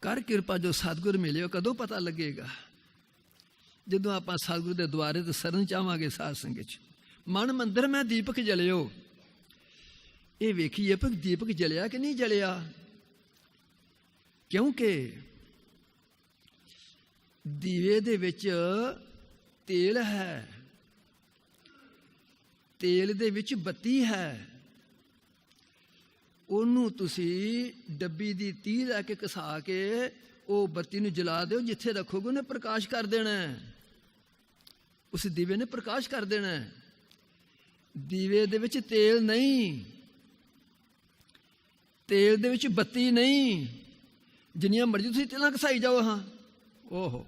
कर किरपा जो सतगुर मिले कदों पता लगेगा? ਜਦੋਂ ਆਪਾਂ ਸਤਿਗੁਰੂ ਦੇ ਦੁਆਰੇ ਤੇ ਸਰਨ ਚਾਹਾਂਗੇ ਸਾਧ ਸੰਗਤ 'ਚ। ਮਨ ਮੰਦਰ ਮੈਂ ਦੀਪਕ ਜਲਿਓ, ਇਹ ਵੇਖੀਏ ਪਰ ਦੀਪਕ ਜਲਿਆ ਕਿ ਨਹੀਂ ਜਲਿਆ। ਕਿਉਂਕਿ ਦੀਵੇ ਦੇ ਵਿੱਚ ਤੇਲ ਹੈ, ਤੇਲ ਦੇ ਵਿੱਚ ਬੱਤੀ ਹੈ। ਉਹਨੂੰ ਤੁਸੀਂ ਡੱਬੀ ਦੀ ਤੀਹ ਲੈ ਕੇ ਘਸਾ ਕੇ ਉਹ ਬੱਤੀ ਨੂੰ ਜਲਾ ਦਿਓ, ਜਿੱਥੇ ਰੱਖੋਗੇ ਉਹਨੇ ਪ੍ਰਕਾਸ਼ ਕਰ ਦੇਣਾ, ਉਸ ਦੀਵੇ ਨੇ ਪ੍ਰਕਾਸ਼ ਕਰ ਦੇਣਾ। ਦੀਵੇ ਦੇ ਵਿੱਚ ਤੇਲ ਨਹੀਂ, ਤੇਲ ਦੇ ਵਿੱਚ ਬੱਤੀ ਨਹੀਂ। ਜਿੰਨੀਆਂ ਮਰਜ਼ੀ ਤੁਸੀਂ ਤੇਲਾਂ ਘਸਾਈ ਜਾਓ, ਹਾਂ ਓਹੋ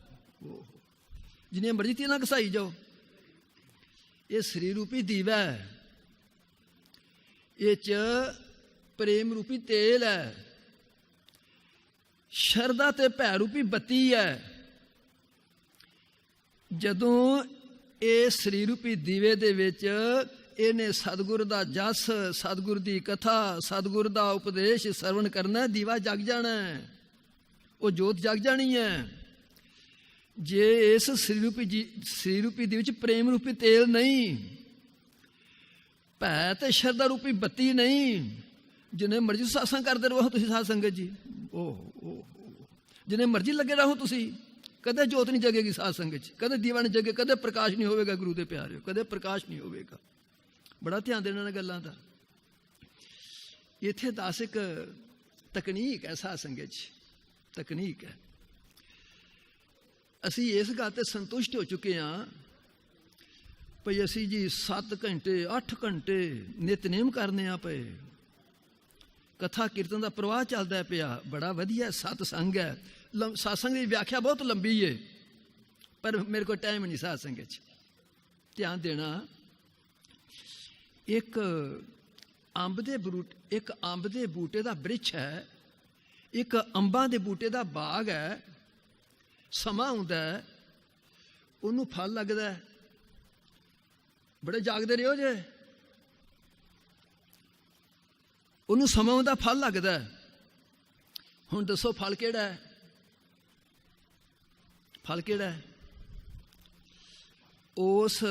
ਜਿੰਨੀਆਂ ਮਰਜ਼ੀ ਤੇਲਾਂ ਘਸਾਈ ਜਾਓ, ਇਹ ਸਰੀਰ ਰੂਪੀ ਦੀਵਾ ਹੈ, ਇਹ 'ਚ ਪ੍ਰੇਮ ਰੂਪੀ ਤੇਲ ਹੈ, ਸ਼ਰਧਾ ਤੇ ਭੈ ਰੂਪੀ ਬੱਤੀ ਹੈ। ਜਦੋਂ ਇਹ ਸਰੀਰ ਰੂਪੀ ਦੀਵੇ ਦੇ ਵਿੱਚ ਇਹਨੇ ਸਤਿਗੁਰ ਦਾ ਜਸ, ਸਤਿਗੁਰ ਦੀ ਕਥਾ, ਸਤਿਗੁਰ ਦਾ ਉਪਦੇਸ਼ ਸਰਵਣ ਕਰਨਾ, ਦੀਵਾ ਜਗ ਜਾਣਾ, ਉਹ ਜੋਤ ਜਗ ਜਾਣੀ ਹੈ। ਜੇ ਇਸ ਸਰੀਰ ਰੂਪੀ ਦੇ ਵਿੱਚ ਪ੍ਰੇਮ ਰੂਪੀ ਤੇਲ ਨਹੀਂ, ਭੈ ਤੇ ਸ਼ਰਧਾ ਰੂਪੀ ਬੱਤੀ ਨਹੀਂ, ਜਿੰਨੇ ਮਰਜ਼ੀ ਸਾਸਾਂ ਕਰਦੇ ਰਹੋ ਤੁਸੀਂ ਸਾਧ ਸੰਗਤ ਜੀ, ਜਿੰਨੇ ਮਰਜ਼ੀ ਲੱਗੇ ਰਹੋ ਤੁਸੀਂ, ਕਦੇ ਜੋਤ ਨਹੀਂ ਜਗੇਗੀ ਸਾਧ ਸੰਗਤ 'ਚ, ਕਦੇ ਦੀਵਾ ਨਹੀਂ ਜਗੇ, ਕਦੇ ਪ੍ਰਕਾਸ਼ ਨਹੀਂ ਹੋਵੇਗਾ ਗੁਰੂ ਦੇ ਪਿਆਰਿਓ, ਕਦੇ ਪ੍ਰਕਾਸ਼ ਨਹੀਂ ਹੋਵੇਗਾ। ਬੜਾ ਧਿਆਨ ਦੇਣਾ ਇਹਨਾਂ ਗੱਲਾਂ ਦਾ। ਇੱਥੇ ਦੱਸ ਇੱਕ ਤਕਨੀਕ ਹੈ ਸਾਧ ਸੰਗਤ 'ਚ, ਤਕਨੀਕ ਹੈ। ਅਸੀਂ ਇਸ ਗੱਲ ਤੇ ਸੰਤੁਸ਼ਟ ਹੋ ਚੁੱਕੇ ਹਾਂ ਭਈ ਅਸੀਂ ਜੀ 7 ਘੰਟੇ 8 ਘੰਟੇ ਨਿਤਨੇਮ ਕਰਨੇ ਆ ਪਏ, ਕਥਾ ਕੀਰਤਨ ਦਾ ਪ੍ਰਵਾਹ ਚੱਲਦਾ ਪਿਆ, ਬੜਾ ਵਧੀਆ ਸਤਸੰਗ ਹੈ। ਸਤਸੰਗ ਦੀ ਵਿਆਖਿਆ ਬਹੁਤ ਲੰਬੀ ਹੈ, ਪਰ ਮੇਰੇ ਕੋਲ ਟਾਈਮ ਨਹੀਂ ਸਾਧ ਸੰਗਤ 'ਚ ਧਿਆਨ ਦੇਣਾ। ਇੱਕ ਅੰਬ ਦੇ ਬੂਟੇ ਦਾ ਬ੍ਰਿਛ ਹੈ, ਇੱਕ ਅੰਬਾਂ ਦੇ ਬੂਟੇ ਦਾ ਬਾਗ ਹੈ। ਸਮਾਂ ਹੁੰਦਾ ਉਹਨੂੰ ਫਲ ਲੱਗਦਾ, ਬੜੇ ਜਾਗਦੇ ਰਹੋ ਜੇ, ਉਹਨੂੰ ਸਮਾਂ ਉਹਦਾ ਫਲ ਲੱਗਦਾ। ਹੁਣ ਦੱਸੋ ਫਲ ਕਿਹੜਾ ਹੈ? ਫਲ ਕਿਹੜਾ ਹੈ? ਉਸ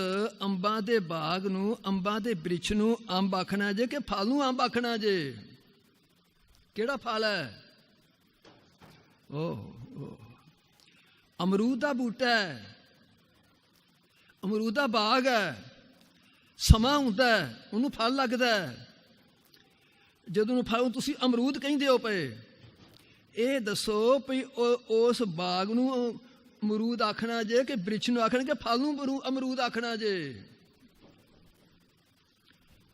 ਅੰਬਾਂ ਦੇ ਬਾਗ ਨੂੰ, ਅੰਬਾਂ ਦੇ ਬ੍ਰਿਛ ਨੂੰ ਅੰਬ ਆਖਣਾ ਜੇ ਕਿ ਫਲ ਨੂੰ ਅੰਬ ਆਖਣਾ ਜੇ? ਕਿਹੜਾ ਫਲ ਹੈ? ਅਮਰੂਦ ਦਾ ਬੂਟਾ ਹੈ, ਅਮਰੂਦ ਦਾ ਬਾਗ ਹੈ, ਸਮਾਂ ਹੁੰਦਾ ਉਹਨੂੰ ਫਲ ਲੱਗਦਾ। ਜਦੋਂ ਨੂੰ ਫਲ ਤੁਸੀਂ ਅਮਰੂਦ ਕਹਿੰਦੇ ਹੋ ਪਏ, ਇਹ ਦੱਸੋ ਵੀ ਉਸ ਬਾਗ ਨੂੰ ਅਮਰੂਦ ਆਖਣਾ ਜੇ ਕਿ ਬ੍ਰਿਛ ਨੂੰ ਆਖਣਾ ਕਿ ਫਲ ਨੂੰ ਅਮਰੂਦ ਆਖਣਾ ਜੇ?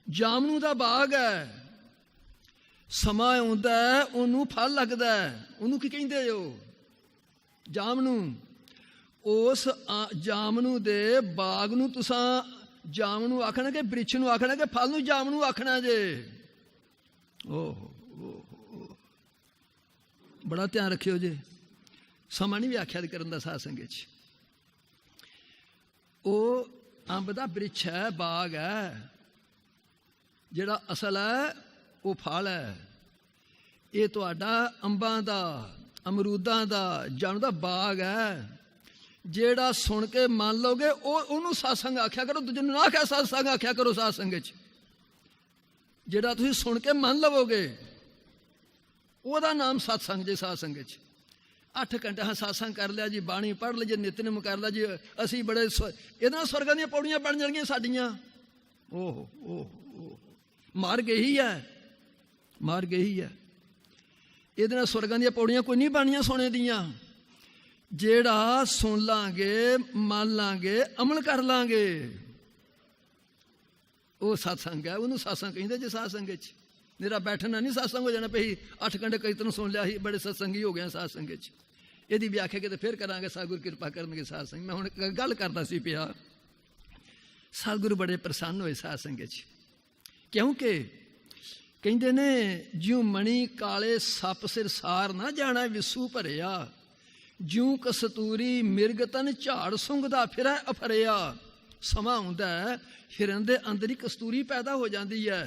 ਜਾਮਨੂ ਦਾ ਬਾਗ ਹੈ, ਸਮਾਂ ਆਉਂਦਾ ਉਹਨੂੰ ਫਲ ਲੱਗਦਾ, ਉਹਨੂੰ ਕੀ ਕਹਿੰਦੇ ਹੋ? ਜਾਮਨੂ। ਉਸ ਜਾਮਨੂ ਦੇ ਬਾਗ ਨੂੰ ਤੁਸਾਂ ਜਾਮਨੂ ਆਖਣਾ ਕਿ ਬ੍ਰਿਛ ਨੂੰ ਆਖਣਾ ਕਿ ਫਲ ਨੂੰ ਜਾਮਨੂ ਆਖਣਾ ਜੇ? ਬੜਾ ਧਿਆਨ ਰੱਖਿਓ ਜੇ, ਸਮਾਂ ਨਹੀਂ ਵਿਆਖਿਆ ਕਰਨ ਦਾ ਸਾਧ ਸੰਗਤ 'ਚ। ਉਹ ਅੰਬ ਦਾ ਬ੍ਰਿਛ ਹੈ, ਬਾਗ ਹੈ, ਜਿਹੜਾ ਅਸਲ ਹੈ ਉਹ ਫਲ ਹੈ। ਇਹ ਤੁਹਾਡਾ ਅੰਬਾਂ ਦਾ, ਅਮਰੂਦਾਂ ਦਾ, ਜਾਮਨੂੰ ਦਾ ਬਾਗ ਹੈ। ਜਿਹੜਾ ਸੁਣ ਕੇ ਮੰਨ ਲਓਗੇ ਉਹਨੂੰ ਸਤਸੰਗ ਆਖਿਆ ਕਰੋ, ਦੂਜੇ ਨੂੰ ਨਾ ਆਖਿਆ ਸਤਸੰਗ ਆਖਿਆ ਕਰੋ ਸਾਧ ਸੰਗਤ 'ਚ। ਜਿਹੜਾ ਤੁਸੀਂ ਸੁਣ ਕੇ ਮੰਨ ਲਵੋਗੇ ਉਹਦਾ ਨਾਮ ਸਤਸੰਗ ਜੇ ਸਾਧ ਸੰਗਤ 'ਚ। 8 ਘੰਟੇ ਹਾਂ ਸਤਸੰਗ ਕਰ ਲਿਆ ਜੀ, ਬਾਣੀ ਪੜ੍ਹ ਲਈ ਜੀ, ਨਿਤਨੇਮ ਕਰ ਲਿਆ ਜੀ, ਅਸੀਂ ਬੜੇ ਇਹਦੇ ਨਾਲ ਸਵਰਗਾਂ ਦੀਆਂ ਪੌੜੀਆਂ ਬਣ ਜਾਣਗੀਆਂ ਸਾਡੀਆਂ। ਮਾਰਗ ਇਹੀ ਹੈ, ਮਾਰਗ ਇਹੀ ਹੈ। ਇਹਦੇ ਨਾਲ ਸਵਰਗਾਂ ਦੀਆਂ ਪੌੜੀਆਂ ਕੋਈ ਨਹੀਂ ਬਣੀਆਂ ਸੋਨੇ ਦੀਆਂ। ਜਿਹੜਾ ਸੁਣ ਲਾਂਗੇ, ਮੰਨ ਲਾਂਗੇ, ਅਮਲ ਕਰ ਲਾਂਗੇ, ਉਹ ਸਤਸੰਗ ਹੈ। ਉਹਨੂੰ ਸਤਸੰਗ ਕਹਿੰਦੇ ਜੇ ਸਾਧ ਸੰਗਤ 'ਚ। ਮੇਰਾ ਬੈਠਣਾ ਨਹੀਂ ਸਤਸੰਗ ਹੋ ਜਾਣਾ ਪਈ 8 ਘੰਟੇ ਕੀਰਤਨ ਸੁਣ ਲਿਆ ਸੀ, ਬੜੇ ਸਤਸੰਗੀ ਹੋ ਗਏ ਸਾਧ ਸੰਗਤ 'ਚ। ਇਹਦੀ ਵਿਆਖਿਆ ਕਿਤੇ ਫਿਰ ਕਰਾਂਗੇ, ਸਤਿਗੁਰ ਕਿਰਪਾ ਕਰਨਗੇ ਸਾਧ ਸੰਗ। ਮੈਂ ਹੁਣ ਗੱਲ ਕਰਦਾ ਸੀ ਪਿਆ सतगुरु बड़े प्रसन्न होए साध संगत च, क्योंकि कहते ने ज्यों मणि काले सप सिर सार ना जाना विसू भरिया, ज्यों कस्तूरी मिर्ग तन झाड़ सुंघदा फिरै अफरिया। समा आउंदा हिरन दे अंदर ही कस्तूरी पैदा हो जाती है,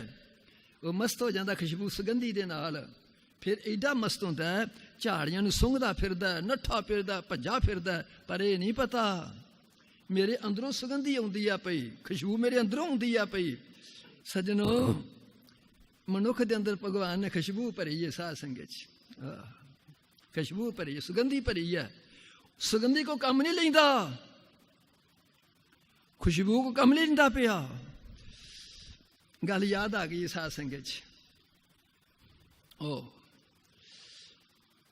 वो मस्त हो जाता खुशबू सुगंधी दे नाल, फिर एडा मस्त होंदा है झाड़ियां नूं सुंघदा फिरदा, नट्ठा फिरदा, भज्जा फिरदा, पर यह नहीं पता मेरे अंदरों सुगंधी आउंदी आ पई, खुशबू मेरे अंदरों आउंदी आ पई। सज्जनों, मनुख दे अंदर भगवान ने खुशबू भरी है, साध संगत च खुशबू भरी है, सुगंधी भरी है। सुगंधी को कम नहीं लेंदा, खुशबू को कम नहीं लेंदा पिया। गल याद आ गई साध संगत च,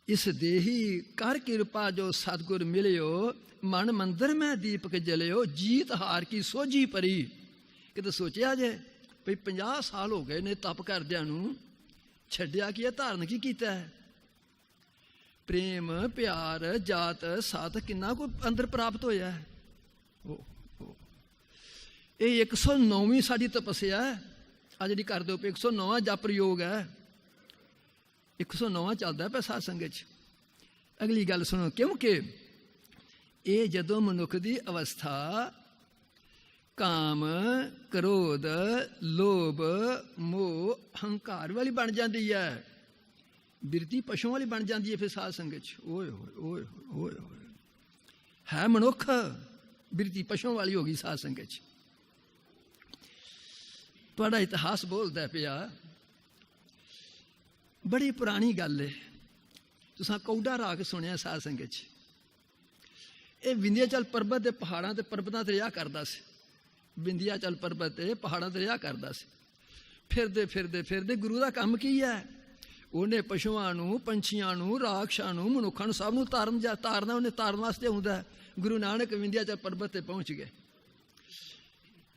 इस देही कर कृपा जो सतगुर मिलियो, मन मंदिर में दीपक जलियो, जीत हार की सोझी परी। किते सोचिया जे भई 50 साल हो गए ने तप करदियां नूं, छड्डिया की है, धारण की कीता है? प्रेम प्यार जात सात किन्ना को अंदर प्राप्त होया है। ये 109वीं साडी तपस्या है अज जी कर दो, 109वां जप योग है, 109वां चलता है साध संगत च। अगली गल सुनो, क्योंकि ये जदों मनुख की अवस्था काम क्रोध लोभ मोह हंकार वाली बन जाती है, बिरती पशुओं वाली बन जाती है। फिर साध संगत च ओए होए ओए होए है मनुख, बिरती पशुओं वाली होगी साध संगत च। तुहाडा इतिहास बोलदा पिया, बड़ी पुरानी गल है, तुसां कौडा राग सुनिया साध संगत च। ये विंध्याचल पर्वत के पहाड़ों ते पर्वतां ते रिहा करदा सी, विंध्याचल पर्वत ते पहाड़ों ते रिहा करदा सी। फिरदे फिरदे फिरदे गुरु का काम की है, उन्हें पशुआं नूं पंछियां नूं राक्षसां नूं मनुखां नूं सब नूं तारना, उन्हें तारन वास्ते आउंदा है। गुरु नानक विंध्याचल पर्वत ते पहुंच गए,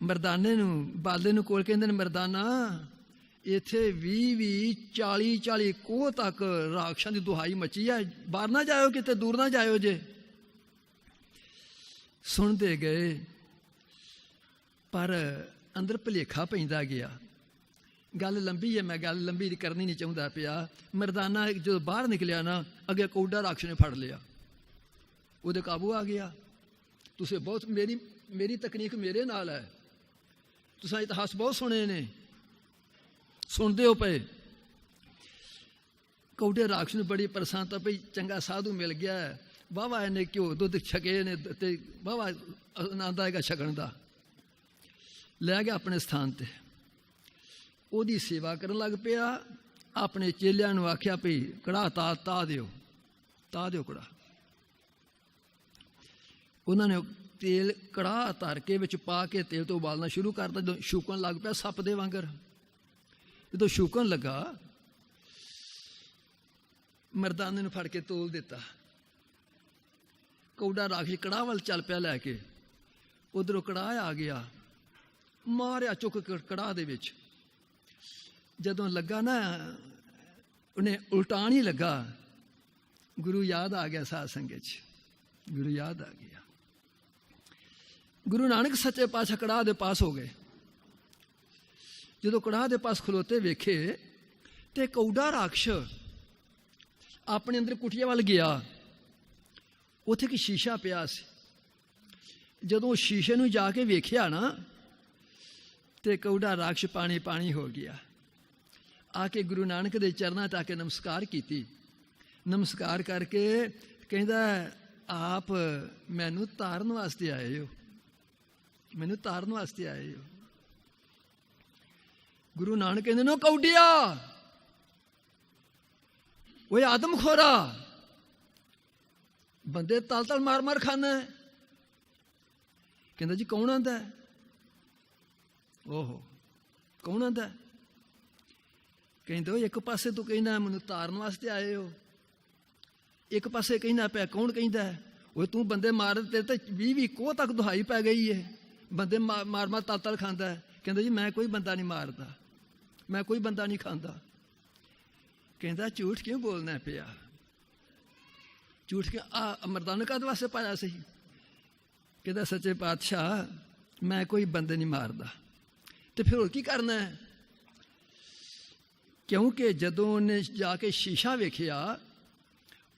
मरदाने नूं बाले नूं कोल कहंदे ने, मरदाना इत्थे 20-20 40-40 कोह तक राक्षसां दी दुहाई मची है, बाहर ना जाओ, किते दूर ना जाओ जे। सुनते गए पर अंदर भुलेखा पैंदा गया। गल लंबी है, मैं गल लंबी करनी नहीं चाहता पिया। मरदाना जो बाहर निकलिया ना, अगे कौडा राक्षस ने फड़ लिया, वो काबू आ गया। तुसे बहुत मेरी तकनीक मेरे नाल है, तुसा इतिहास बहुत सुने ने, सुनते हो पे। कौडे राक्षस ने बड़ी प्रसन्नता पई, चंगा साधु मिल गया है, वाहवा इन्हें घ्यो दुध छके ने, वाहवा आनंद आएगा छकन का। लै गया अपने स्थान ते, ओदी सेवा करन लग पिया। अपने चेलियां नूं आख्या भई कड़ा ता दिओ कड़ा। उन्होंने तेल कड़ा धर के विच पा के तेल तो उबालना शुरू करता। जो छूकन लग पिया सप दे वांगर, जो छूकन लगा मरदाने नूं फड़ के तोल दिता। कौडा राक्षस कड़ाह वाल चल पिया लैके, उधरों कड़ाह आ गया, मारिया चुक कड़ाह दे विच। जदों लगा ना उन्हें उल्टान ही लगा, गुरु याद आ गया साध संगत च, गुरु याद आ गया। गुरु नानक सच्चे पातशाह कड़ाह दे पास हो गए। जदों कड़ाह दे पास खलोते वेखे ते कौडा राक्षस अपने अंदर कुटिया वाल गया, उत्थे कि शीशा पिया सी। जदों शीशे नूं जाके वेखिया ना, ते कौडा राक्षस पानी पानी हो गया। आके गुरु नानक दे चरनां च आके नमस्कार कीती। नमस्कार करके कहंदा, आप मैनू तारन वास्ते आए हो, मैनू तारन वास्ते आए हो। गुरु नानक कहंदे नो कौडिया, वो आदम खोरा, बंदे तल तल मार मार खाना है। कहंदा जी कौन आंदा है? ओहो कौन आंदा है? कहंदे एक पासे तू कहना मैनू तारन वास्ते आए हो, एक पासे कहना पे कौन कहंदा है? वो तू बंदे मार तेरे तो 20-20 कोह तक दुहाई पै गई है, बंदे मार मार तल तल खांदा है। कहंदा जी मैं कोई बंदा नहीं मारता, मैं कोई बंदा नहीं खांदा। कहंदा झूठ क्यों बोलना पिया? झूठ क्यों? मरदाना काहदे वास्ते पाया सी? कहंदा सच्चे पातशाह मैं कोई बंदे नहीं मारदा। तो फिर होर की करना है? क्योंकि जदों उन्हें जाके शीशा वेखिया,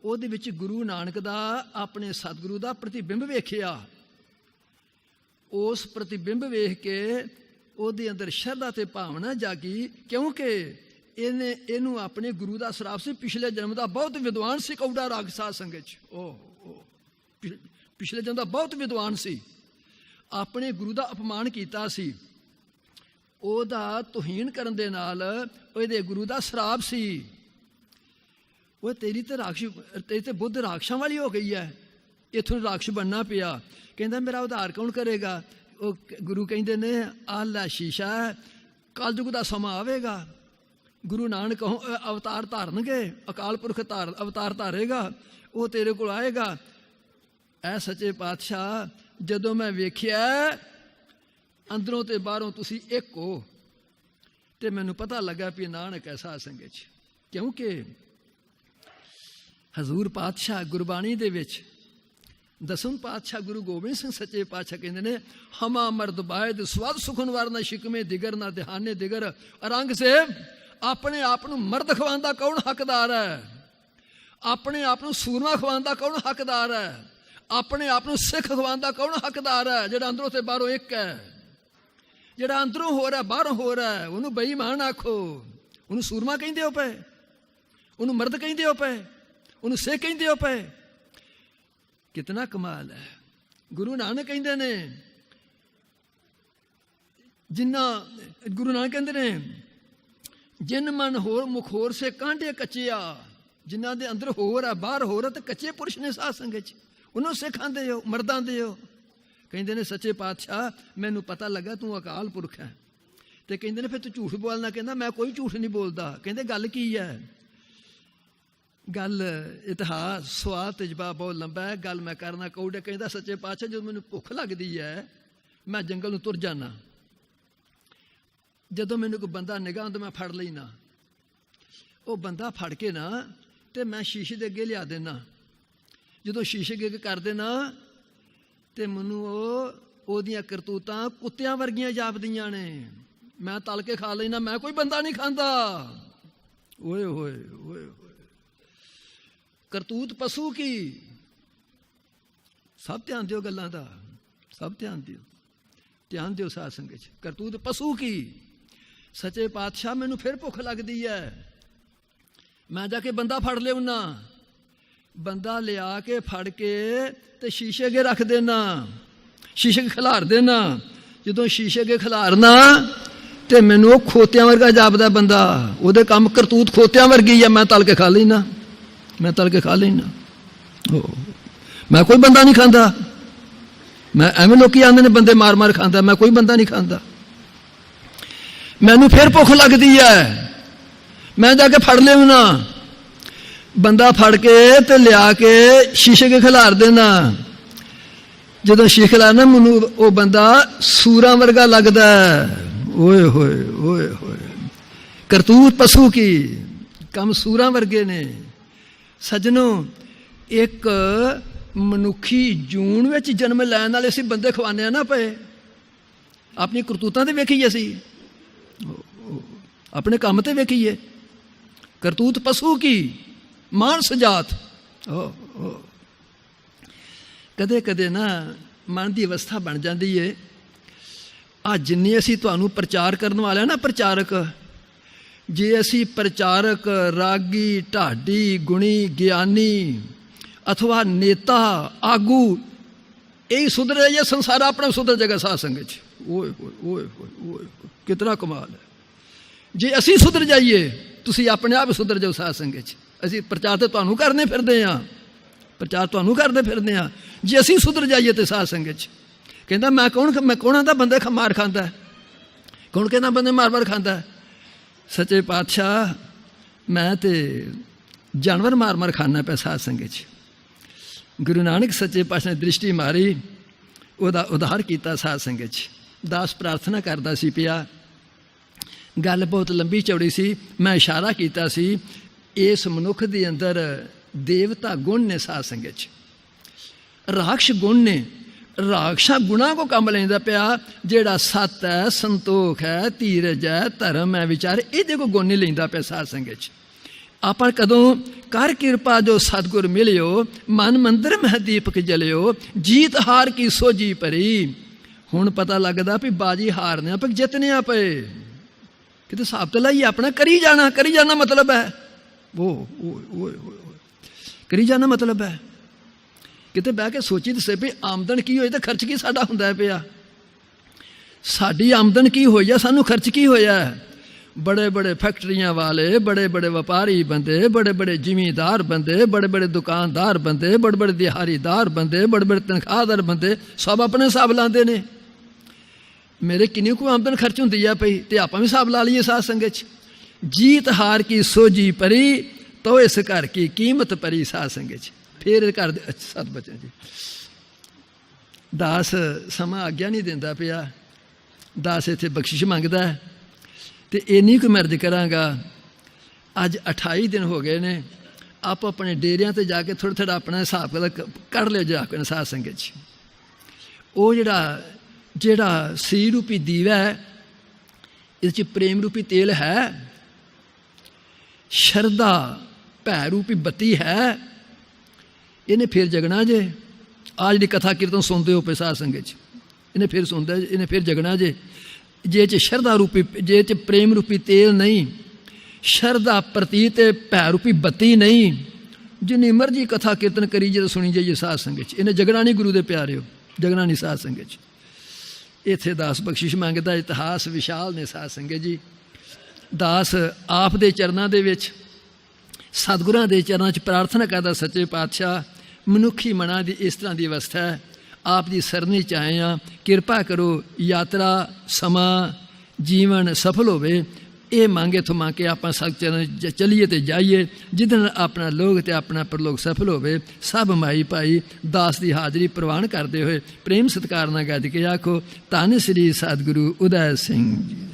ਉਹਦੇ ਵਿੱਚ ਗੁਰੂ ਨਾਨਕ ਦਾ ਆਪਣੇ ਸਤਿਗੁਰੂ ਦਾ ਪ੍ਰਤੀਬਿੰਬ ਵੇਖਿਆ। ਉਸ ਪ੍ਰਤੀਬਿੰਬ ਵੇਖ ਕੇ ਉਹਦੇ ਅੰਦਰ ਸ਼ਰਧਾ ਤੇ ਭਾਵਨਾ ਜਾਗੀ, ਕਿਉਂਕਿ ਇਹਨੂੰ ਆਪਣੇ ਗੁਰੂ ਦਾ ਸਰਾਪ ਸੀ। ਪਿਛਲੇ ਜਨਮ ਦਾ ਬਹੁਤ ਵਿਦਵਾਨ ਸੀ ਕੌਡਾ ਰਾਗ ਸਾਧ ਸੰਗਤ 'ਚ। ਪਿਛਲੇ ਜਨਮ ਦਾ ਬਹੁਤ ਵਿਦਵਾਨ ਸੀ, ਆਪਣੇ ਗੁਰੂ ਦਾ ਅਪਮਾਨ ਕੀਤਾ ਸੀ। ਉਹਦਾ ਤੋਹੀਨ ਕਰਨ ਦੇ ਨਾਲ ਉਹਦੇ ਗੁਰੂ ਦਾ ਸਰਾਪ ਸੀ। ਉਹ ਤੇਰੀ ਤੇ ਤੇਰੀ ਤੇ ਬੁੱਧ ਰਾਖਸ਼ਾਂ ਵਾਲੀ ਹੋ ਗਈ ਹੈ, ਇੱਥੋਂ ਰਾਖਸ਼ ਬਣਨਾ ਪਿਆ। ਕਹਿੰਦਾ ਮੇਰਾ ਉਧਾਰ ਕੌਣ ਕਰੇਗਾ? ਉਹ ਗੁਰੂ ਕਹਿੰਦੇ ਨੇ ਆਹ ਲੈ ਸ਼ੀਸ਼ਾ, ਕਲਯੁਗ ਦਾ ਸਮਾਂ ਆਵੇਗਾ, ਗੁਰੂ ਨਾਨਕ ਅਵਤਾਰ ਧਾਰਨਗੇ, ਅਕਾਲ ਪੁਰਖ ਅਵਤਾਰ ਧਾਰੇਗਾ, ਉਹ ਤੇਰੇ ਕੋਲ ਆਏਗਾ। ਐ ਸੱਚੇ ਪਾਤਸ਼ਾਹ ਜਦੋਂ ਮੈਂ ਵੇਖਿਆ ਅੰਦਰੋਂ ਤੇ ਬਾਹਰੋਂ ਤੁਸੀਂ ਇੱਕ ਹੋ, ਤੇ ਮੈਨੂੰ ਪਤਾ ਲੱਗਾ ਵੀ ਨਾਨਕ ਐਸਾ ਸੰਗਤ 'ਚ। ਕਿਉਂਕਿ ਹਜ਼ੂਰ ਪਾਤਸ਼ਾਹ ਗੁਰਬਾਣੀ ਦੇ ਵਿੱਚ ਦਸਮ ਪਾਤਸ਼ਾਹ ਗੁਰੂ ਗੋਬਿੰਦ ਸਿੰਘ ਸੱਚੇ ਪਾਤਸ਼ਾਹ ਕਹਿੰਦੇ ਨੇ, ਹਮਾ ਮਰਦ ਬਾਇਦ ਸਵਦ ਸੁਖਨ ਵਾਰ ਨਾ ਸ਼ਿਕਮੇ ਦਿਗਰ ਨਾ ਦਿਹਾਨੇ ਦਿਗਰ। ਰੰਗ ਸੇਬ ਆਪਣੇ ਆਪ ਨੂੰ ਮਰਦ ਖਵਾਉਣ ਦਾ ਕੌਣ ਹੱਕਦਾਰ ਹੈ? ਆਪਣੇ ਆਪ ਨੂੰ ਸੂਰਮਾ ਖਵਾਉਣ ਦਾ ਕੌਣ ਹੱਕਦਾਰ ਹੈ? ਆਪਣੇ ਆਪ ਨੂੰ ਸਿੱਖ ਖਵਾਉਣ ਦਾ ਕੌਣ ਹੱਕਦਾਰ ਹੈ? ਜਿਹੜਾ ਅੰਦਰੋਂ ਤੇ ਬਾਹਰੋਂ ਇੱਕ ਹੈ। ਜਿਹੜਾ ਅੰਦਰੋਂ ਹੋ ਰਿਹਾ ਬਾਹਰੋਂ ਹੋ ਰਿਹਾ, ਉਹਨੂੰ ਬੇਈਮਾਨ ਆਖੋ, ਉਹਨੂੰ ਸੂਰਮਾ ਕਹਿੰਦੇ ਹੋ ਪਏ, ਉਹਨੂੰ ਮਰਦ ਕਹਿੰਦੇ ਹੋ ਪਏ, ਉਹਨੂੰ ਸਿੱਖ ਕਹਿੰਦੇ ਹੋ ਪਏ। ਕਿਤਨਾ ਕਮਾਲ ਹੈ। ਗੁਰੂ ਨਾਨਕ ਕਹਿੰਦੇ ਨੇ, ਗੁਰੂ ਨਾਨਕ ਕਹਿੰਦੇ ਨੇ, ਜਿਨ ਮਨ ਹੋਰ ਮੁਖ ਹੋਰ ਸੇ ਕਾਂਢੇ ਕੱਚਿਆ। ਜਿਨ੍ਹਾਂ ਦੇ ਅੰਦਰ ਹੋਰ ਆ ਬਾਹਰ ਹੋਰ ਆ, ਤੇ ਕੱਚੇ ਪੁਰਸ਼ ਨੇ ਸਾਧ ਸੰਗਤ 'ਚ, ਉਹਨੂੰ ਸਿੱਖਾਂ ਦੇ ਹੋ, ਮਰਦਾਂ ਦੇ ਹੋ। ਕਹਿੰਦੇ ਨੇ ਸੱਚੇ ਪਾਤਸ਼ਾਹ ਮੈਨੂੰ ਪਤਾ ਲੱਗਾ ਤੂੰ ਅਕਾਲ ਪੁਰਖ ਹੈ। ਤੇ ਕਹਿੰਦੇ ਨੇ ਫਿਰ ਤੂੰ ਝੂਠ ਬੋਲਣਾ। ਕਹਿੰਦਾ ਮੈਂ ਕੋਈ ਝੂਠ ਨਹੀਂ ਬੋਲਦਾ। ਕਹਿੰਦੇ ਗੱਲ ਕੀ ਹੈ? ਗੱਲ ਇਤਿਹਾਸ ਸਵਾਲ ਤਜਰਬਾ ਬਹੁਤ ਲੰਬਾ ਹੈ, ਗੱਲ ਮੈਂ ਕਰਨਾ ਕੌੜੇ। ਕਹਿੰਦਾ ਸੱਚੇ ਪਾਤਸ਼ਾਹ ਜਦੋਂ ਮੈਨੂੰ ਭੁੱਖ ਲੱਗਦੀ ਹੈ ਮੈਂ ਜੰਗਲ ਨੂੰ ਤੁਰ ਜਾਣਾ। ਜਦੋਂ ਮੈਨੂੰ ਕੋਈ ਬੰਦਾ ਨਿਗਾਹ ਆਉਂਦਾ ਮੈਂ ਫੜ ਲੈਣਾ। ਉਹ ਬੰਦਾ ਫੜ ਕੇ ਨਾ ਤੇ ਮੈਂ ਸ਼ੀਸ਼ੇ ਦੇ ਅੱਗੇ ਲਿਆ ਦੇਣਾ। ਜਦੋਂ ਸ਼ੀਸ਼ੇ ਅੱਗੇ ਕਰ ਦੇਣਾ ਤੇ ਮੈਨੂੰ ਉਹਦੀਆਂ ਕਰਤੂਤਾਂ ਕੁੱਤਿਆਂ ਵਰਗੀਆਂ ਜਾਪਦੀਆਂ ਨੇ। ਮੈਂ ਤਲ ਕੇ ਖਾ ਲੈਣਾ। ਮੈਂ ਕੋਈ ਬੰਦਾ ਨਹੀਂ ਖਾਂਦਾ। ਓਏ ਹੋਏ ਓਏ ਹੋਏ, ਕਰਤੂਤ ਪਸ਼ੂ ਕੀ। ਸਭ ਧਿਆਨ ਦਿਓ ਗੱਲਾਂ ਦਾ, ਸਭ ਧਿਆਨ ਦਿਓ, ਧਿਆਨ ਦਿਓ ਸਾਧ ਸੰਗਤ 'ਚ। ਕਰਤੂਤ ਪਸ਼ੂ ਕੀ। ਸੱਚੇ ਪਾਤਸ਼ਾਹ ਮੈਨੂੰ ਫਿਰ ਭੁੱਖ ਲੱਗਦੀ ਹੈ, ਮੈਂ ਜਾ ਕੇ ਬੰਦਾ ਫੜ ਲਿਆਉਣਾ। ਬੰਦਾ ਲਿਆ ਕੇ ਫੜ ਕੇ ਤੇ ਸ਼ੀਸ਼ੇ ਅੱਗੇ ਰੱਖ ਦੇਣਾ, ਸ਼ੀਸ਼ੇ ਅੱਗੇ ਖਿਲਾਰ ਦੇਣਾ। ਜਦੋਂ ਸ਼ੀਸ਼ੇ ਅੱਗੇ ਖਿਲਾਰਨਾ ਤੇ ਮੈਨੂੰ ਉਹ ਖੋਤਿਆਂ ਵਰਗਾ ਜਾਪਦਾ ਬੰਦਾ। ਉਹਦੇ ਕੰਮ ਕਰਤੂਤ ਖੋਤਿਆਂ ਵਰਗੀ ਹੈ। ਮੈਂ ਤਲ ਕੇ ਖਾ ਲੈਣਾ, ਮੈਂ ਤਲ ਕੇ ਖਾ ਲੈਣਾ। ਮੈਂ ਕੋਈ ਬੰਦਾ ਨਹੀਂ ਖਾਂਦਾ। ਮੈਂ ਐਵੇਂ ਲੋਕੀ ਆਉਂਦੇ ਨੇ ਬੰਦੇ ਮਾਰ ਮਾਰ ਖਾਂਦਾ, ਮੈਂ ਕੋਈ ਬੰਦਾ ਨਹੀਂ ਖਾਂਦਾ। ਮੈਨੂੰ ਫਿਰ ਭੁੱਖ ਲੱਗਦੀ ਹੈ, ਮੈਂ ਜਾ ਕੇ ਫੜ ਲਿਆਉਣਾ। ਬੰਦਾ ਫੜ ਕੇ ਤੇ ਲਿਆ ਕੇ ਸ਼ੀਸ਼ੇ ਕੇ ਖਿਲਾਰ ਦੇਣਾ। ਜਦੋਂ ਸ਼ੀਸ਼ੇ ਖਿਲਾਰਨਾ ਮੈਨੂੰ ਉਹ ਬੰਦਾ ਸੂਰਾਂ ਵਰਗਾ ਲੱਗਦਾ। ਓਏ ਹੋਏ ਓਏ ਹੋਏ, ਕਰਤੂਤ ਪਸ਼ੂ ਕੀ, ਕੰਮ ਸੂਰਾਂ ਵਰਗੇ ਨੇ। ਸੱਜਣੋ, ਇੱਕ ਮਨੁੱਖੀ ਜੂਨ ਵਿੱਚ ਜਨਮ ਲੈਣ ਵਾਲੇ ਅਸੀਂ ਬੰਦੇ ਖਵਾਉਂਦੇ ਨਾ ਪਏ। ਆਪਣੀ ਕਰਤੂਤਾਂ ਤੇ ਵੇਖੀਏ, ਅਸੀਂ ਆਪਣੇ ਕੰਮ ਤੇ ਵੇਖੀਏ। ਕਰਤੂਤ ਪਸ਼ੂ ਕੀ, ਮਾਨਸ ਜਾਤ। ਕਦੇ ਕਦੇ ਨਾ ਮਨ ਦੀ ਅਵਸਥਾ ਬਣ ਜਾਂਦੀ ਏ। ਆ ਜਿੰਨੇ ਅਸੀਂ ਤੁਹਾਨੂੰ ਪ੍ਰਚਾਰ ਕਰਨ ਵਾਲੇ ਆ ਨਾ, ਪ੍ਰਚਾਰਕ, ਜੇ ਅਸੀਂ ਪ੍ਰਚਾਰਕ, ਰਾਗੀ, ਢਾਡੀ, ਗੁਣੀ, ਗਿਆਨੀ ਅਥਵਾ ਨੇਤਾ, ਆਗੂ ਇਹੀ ਸੁਧਰ ਜਾਈਏ, ਸੰਸਾਰ ਆਪਣਾ ਸੁਧਰ ਜਾਏਗਾ ਸਾਧ ਸੰਗਤ 'ਚ। ਓਏ ਹੋਏ ਓਏ ਹੋਏ ਓਏ, ਕਿਤਨਾ ਕਮਾਲ ਹੈ। ਜੇ ਅਸੀਂ ਸੁਧਰ ਜਾਈਏ, ਤੁਸੀਂ ਆਪਣੇ ਆਪ ਸੁਧਰ ਜਾਓ ਸਾਧ ਸੰਗਤ 'ਚ। ਅਸੀਂ ਪ੍ਰਚਾਰ ਤੇ ਤੁਹਾਨੂੰ ਕਰਨੇ ਫਿਰਦੇ ਹਾਂ, ਪ੍ਰਚਾਰ ਤੁਹਾਨੂੰ ਕਰਦੇ ਫਿਰਦੇ ਹਾਂ। ਜੇ ਅਸੀਂ ਸੁਧਰ ਜਾਈਏ ਤੇ ਸਾਧ ਸੰਗਤ 'ਚ ਕਹਿੰਦਾ ਮੈਂ ਕੌਣ ਆਂਦਾ ਬੰਦੇ ਮਾਰ ਖਾਂਦਾ? ਕੌਣ ਕਹਿੰਦਾ ਬੰਦੇ ਮਾਰ ਮਾਰ ਖਾਂਦਾ? ਸੱਚੇ ਪਾਤਸ਼ਾਹ ਮੈਂ ਤੇ ਜਾਨਵਰ ਮਾਰ ਮਾਰ ਖਾਨਾ ਪਿਆ ਸਾਧ ਸੰਗਤ 'ਚ। ਗੁਰੂ ਨਾਨਕ ਸੱਚੇ ਪਾਤਸ਼ਾਹ ਨੇ ਦ੍ਰਿਸ਼ਟੀ ਮਾਰੀ, ਉਹਦਾ ਉਧਾਰ ਕੀਤਾ ਸਾਧ ਸੰਗਤ 'ਚ। ਦਾਸ ਪ੍ਰਾਰਥਨਾ ਕਰਦਾ ਸੀ ਪਿਆ। ਗੱਲ ਬਹੁਤ ਲੰਬੀ ਚੌੜੀ ਸੀ। ਮੈਂ ਇਸ਼ਾਰਾ ਕੀਤਾ ਸੀ ਇਸ ਮਨੁੱਖ ਦੇ ਅੰਦਰ ਦੇਵਤਾ ਗੁਣ ਨੇ ਸਾਧ ਸੰਗਤ 'ਚ, ਰਾਖਸ਼ ਗੁਣ ਨੇ। ਰਾਖਸ਼ਾਂ ਗੁਣਾਂ ਕੋ ਕੰਮ ਲੈਂਦਾ ਪਿਆ, ਜਿਹੜਾ ਸੱਤ ਹੈ, ਸੰਤੋਖ ਹੈ, ਧੀਰਜ ਹੈ, ਧਰਮ ਹੈ, ਵਿਚਾਰ, ਇਹਦੇ ਕੋ ਗੁਣ ਨਹੀਂ ਲੈਂਦਾ ਪਿਆ ਸਾਧ ਸੰਗਤ 'ਚ। ਆਪਾਂ ਕਦੋਂ ਕਰ ਕਿਰਪਾ ਜੋ ਸਤਿਗੁਰ ਮਿਲਿਓ, ਮਨ ਮੰਦਰ ਮਹਿ ਦੀਪਕ ਜਲਿਓ, ਜੀਤ ਹਾਰ ਕੀ ਸੋਝੀ ਭਰੀ। ਹੁਣ ਪਤਾ ਲੱਗਦਾ ਵੀ ਬਾਜੀ ਹਾਰਨੇ ਆ ਪਰ ਜਿੱਤਨੇ ਆ ਪਏ, ਕਿਤੇ ਹਿਸਾਬ ਤਾਂ ਲਾਈਏ ਆਪਣਾ। ਕਰੀ ਜਾਣਾ ਮਤਲਬ ਹੈ ਉਹ ਕਰੀ ਜਾਣਾ ਮਤਲਬ ਹੈ। ਕਿਤੇ ਬਹਿ ਕੇ ਸੋਚੀ ਦੱਸੇ ਵੀ ਆਮਦਨ ਕੀ ਹੋਈ ਤਾਂ ਖਰਚ ਕੀ ਸਾਡਾ ਹੁੰਦਾ ਪਿਆ। ਸਾਡੀ ਆਮਦਨ ਕੀ ਹੋਈ ਆ, ਸਾਨੂੰ ਖਰਚ ਕੀ ਹੋਇਆ। बड़े बड़े फैक्ट्रियां वाले, बड़े बड़े व्यापारी बंदे, बड़े बड़े जिमीदार बंदे, बड़े बड़े दुकानदार बंदे, बड़े बड़े दिहाड़ीदार बंदे, बड़े बड़े तनख्वाहदार बंदे, सब अपने हिसाब लाते ने। मेरे किन्नी को आमदन खर्च होंदी है पई, ते आपां भी हिसाब ला लीए साध संगत च। जीत हार की सोझी परी, तो इस घर की कीमत परी साध संगत च। फिर घर दे सत बचन जी। दास समा आग्या नहीं दिंदा पिया, दास इत्थे बख्शिश मंगदा है। तो इन्नी को मैं अर्ज कराँगा, अज 28 दिन हो गए ने, आप अपने डेरिया से जाके थोड़ा थोड़ा अपना हिसाब कढ़ लियो जाके साध संगत च। वो जेड़ा सी रूपी दीवा है, इस प्रेम रूपी तेल है, शरदा भै रूपी बत्ती है, इन्हें फिर जगना जे। आज जी कथा कीर्तन सुनते हो पे साध संगत च, इन्हें फिर सुनता, इन्हें फिर जगना जे। जे च शरदा रूपी, जे च प्रेम रूपी तेल नहीं, शरदा प्रतीत भै रूपी बत्ती नहीं, जिन्नी मर्जी कथा कीर्तन करी जो सुनी जाइए साध संगत च। इन्हें जगना नहीं गुरु दे प्यारे हो, जगना नहीं साध संगत च। इत्थे दास बख्शिश मंगदा, इतिहास विशाल ने साध संगत जी। दास आप दे चरनां दे विच, सतगुरां दे चरनां च प्रार्थना करदा, सच्चे पातशाह मनुखी मना दी इस तरह की अवस्था है, आप जी सरनी च आए हाँ, किरपा करो यात्रा समा जीवन सफल होवे। ये मांगे तो मांग के आप चलीए तो जाइए, जिदन अपना लोग तो अपना परलोक सफल होवे। सब माई भाई दास की हाजरी प्रवान करते हुए प्रेम सत्कार नाल गज के आखो, धन श्री सतगुरु उदय सिंह जी।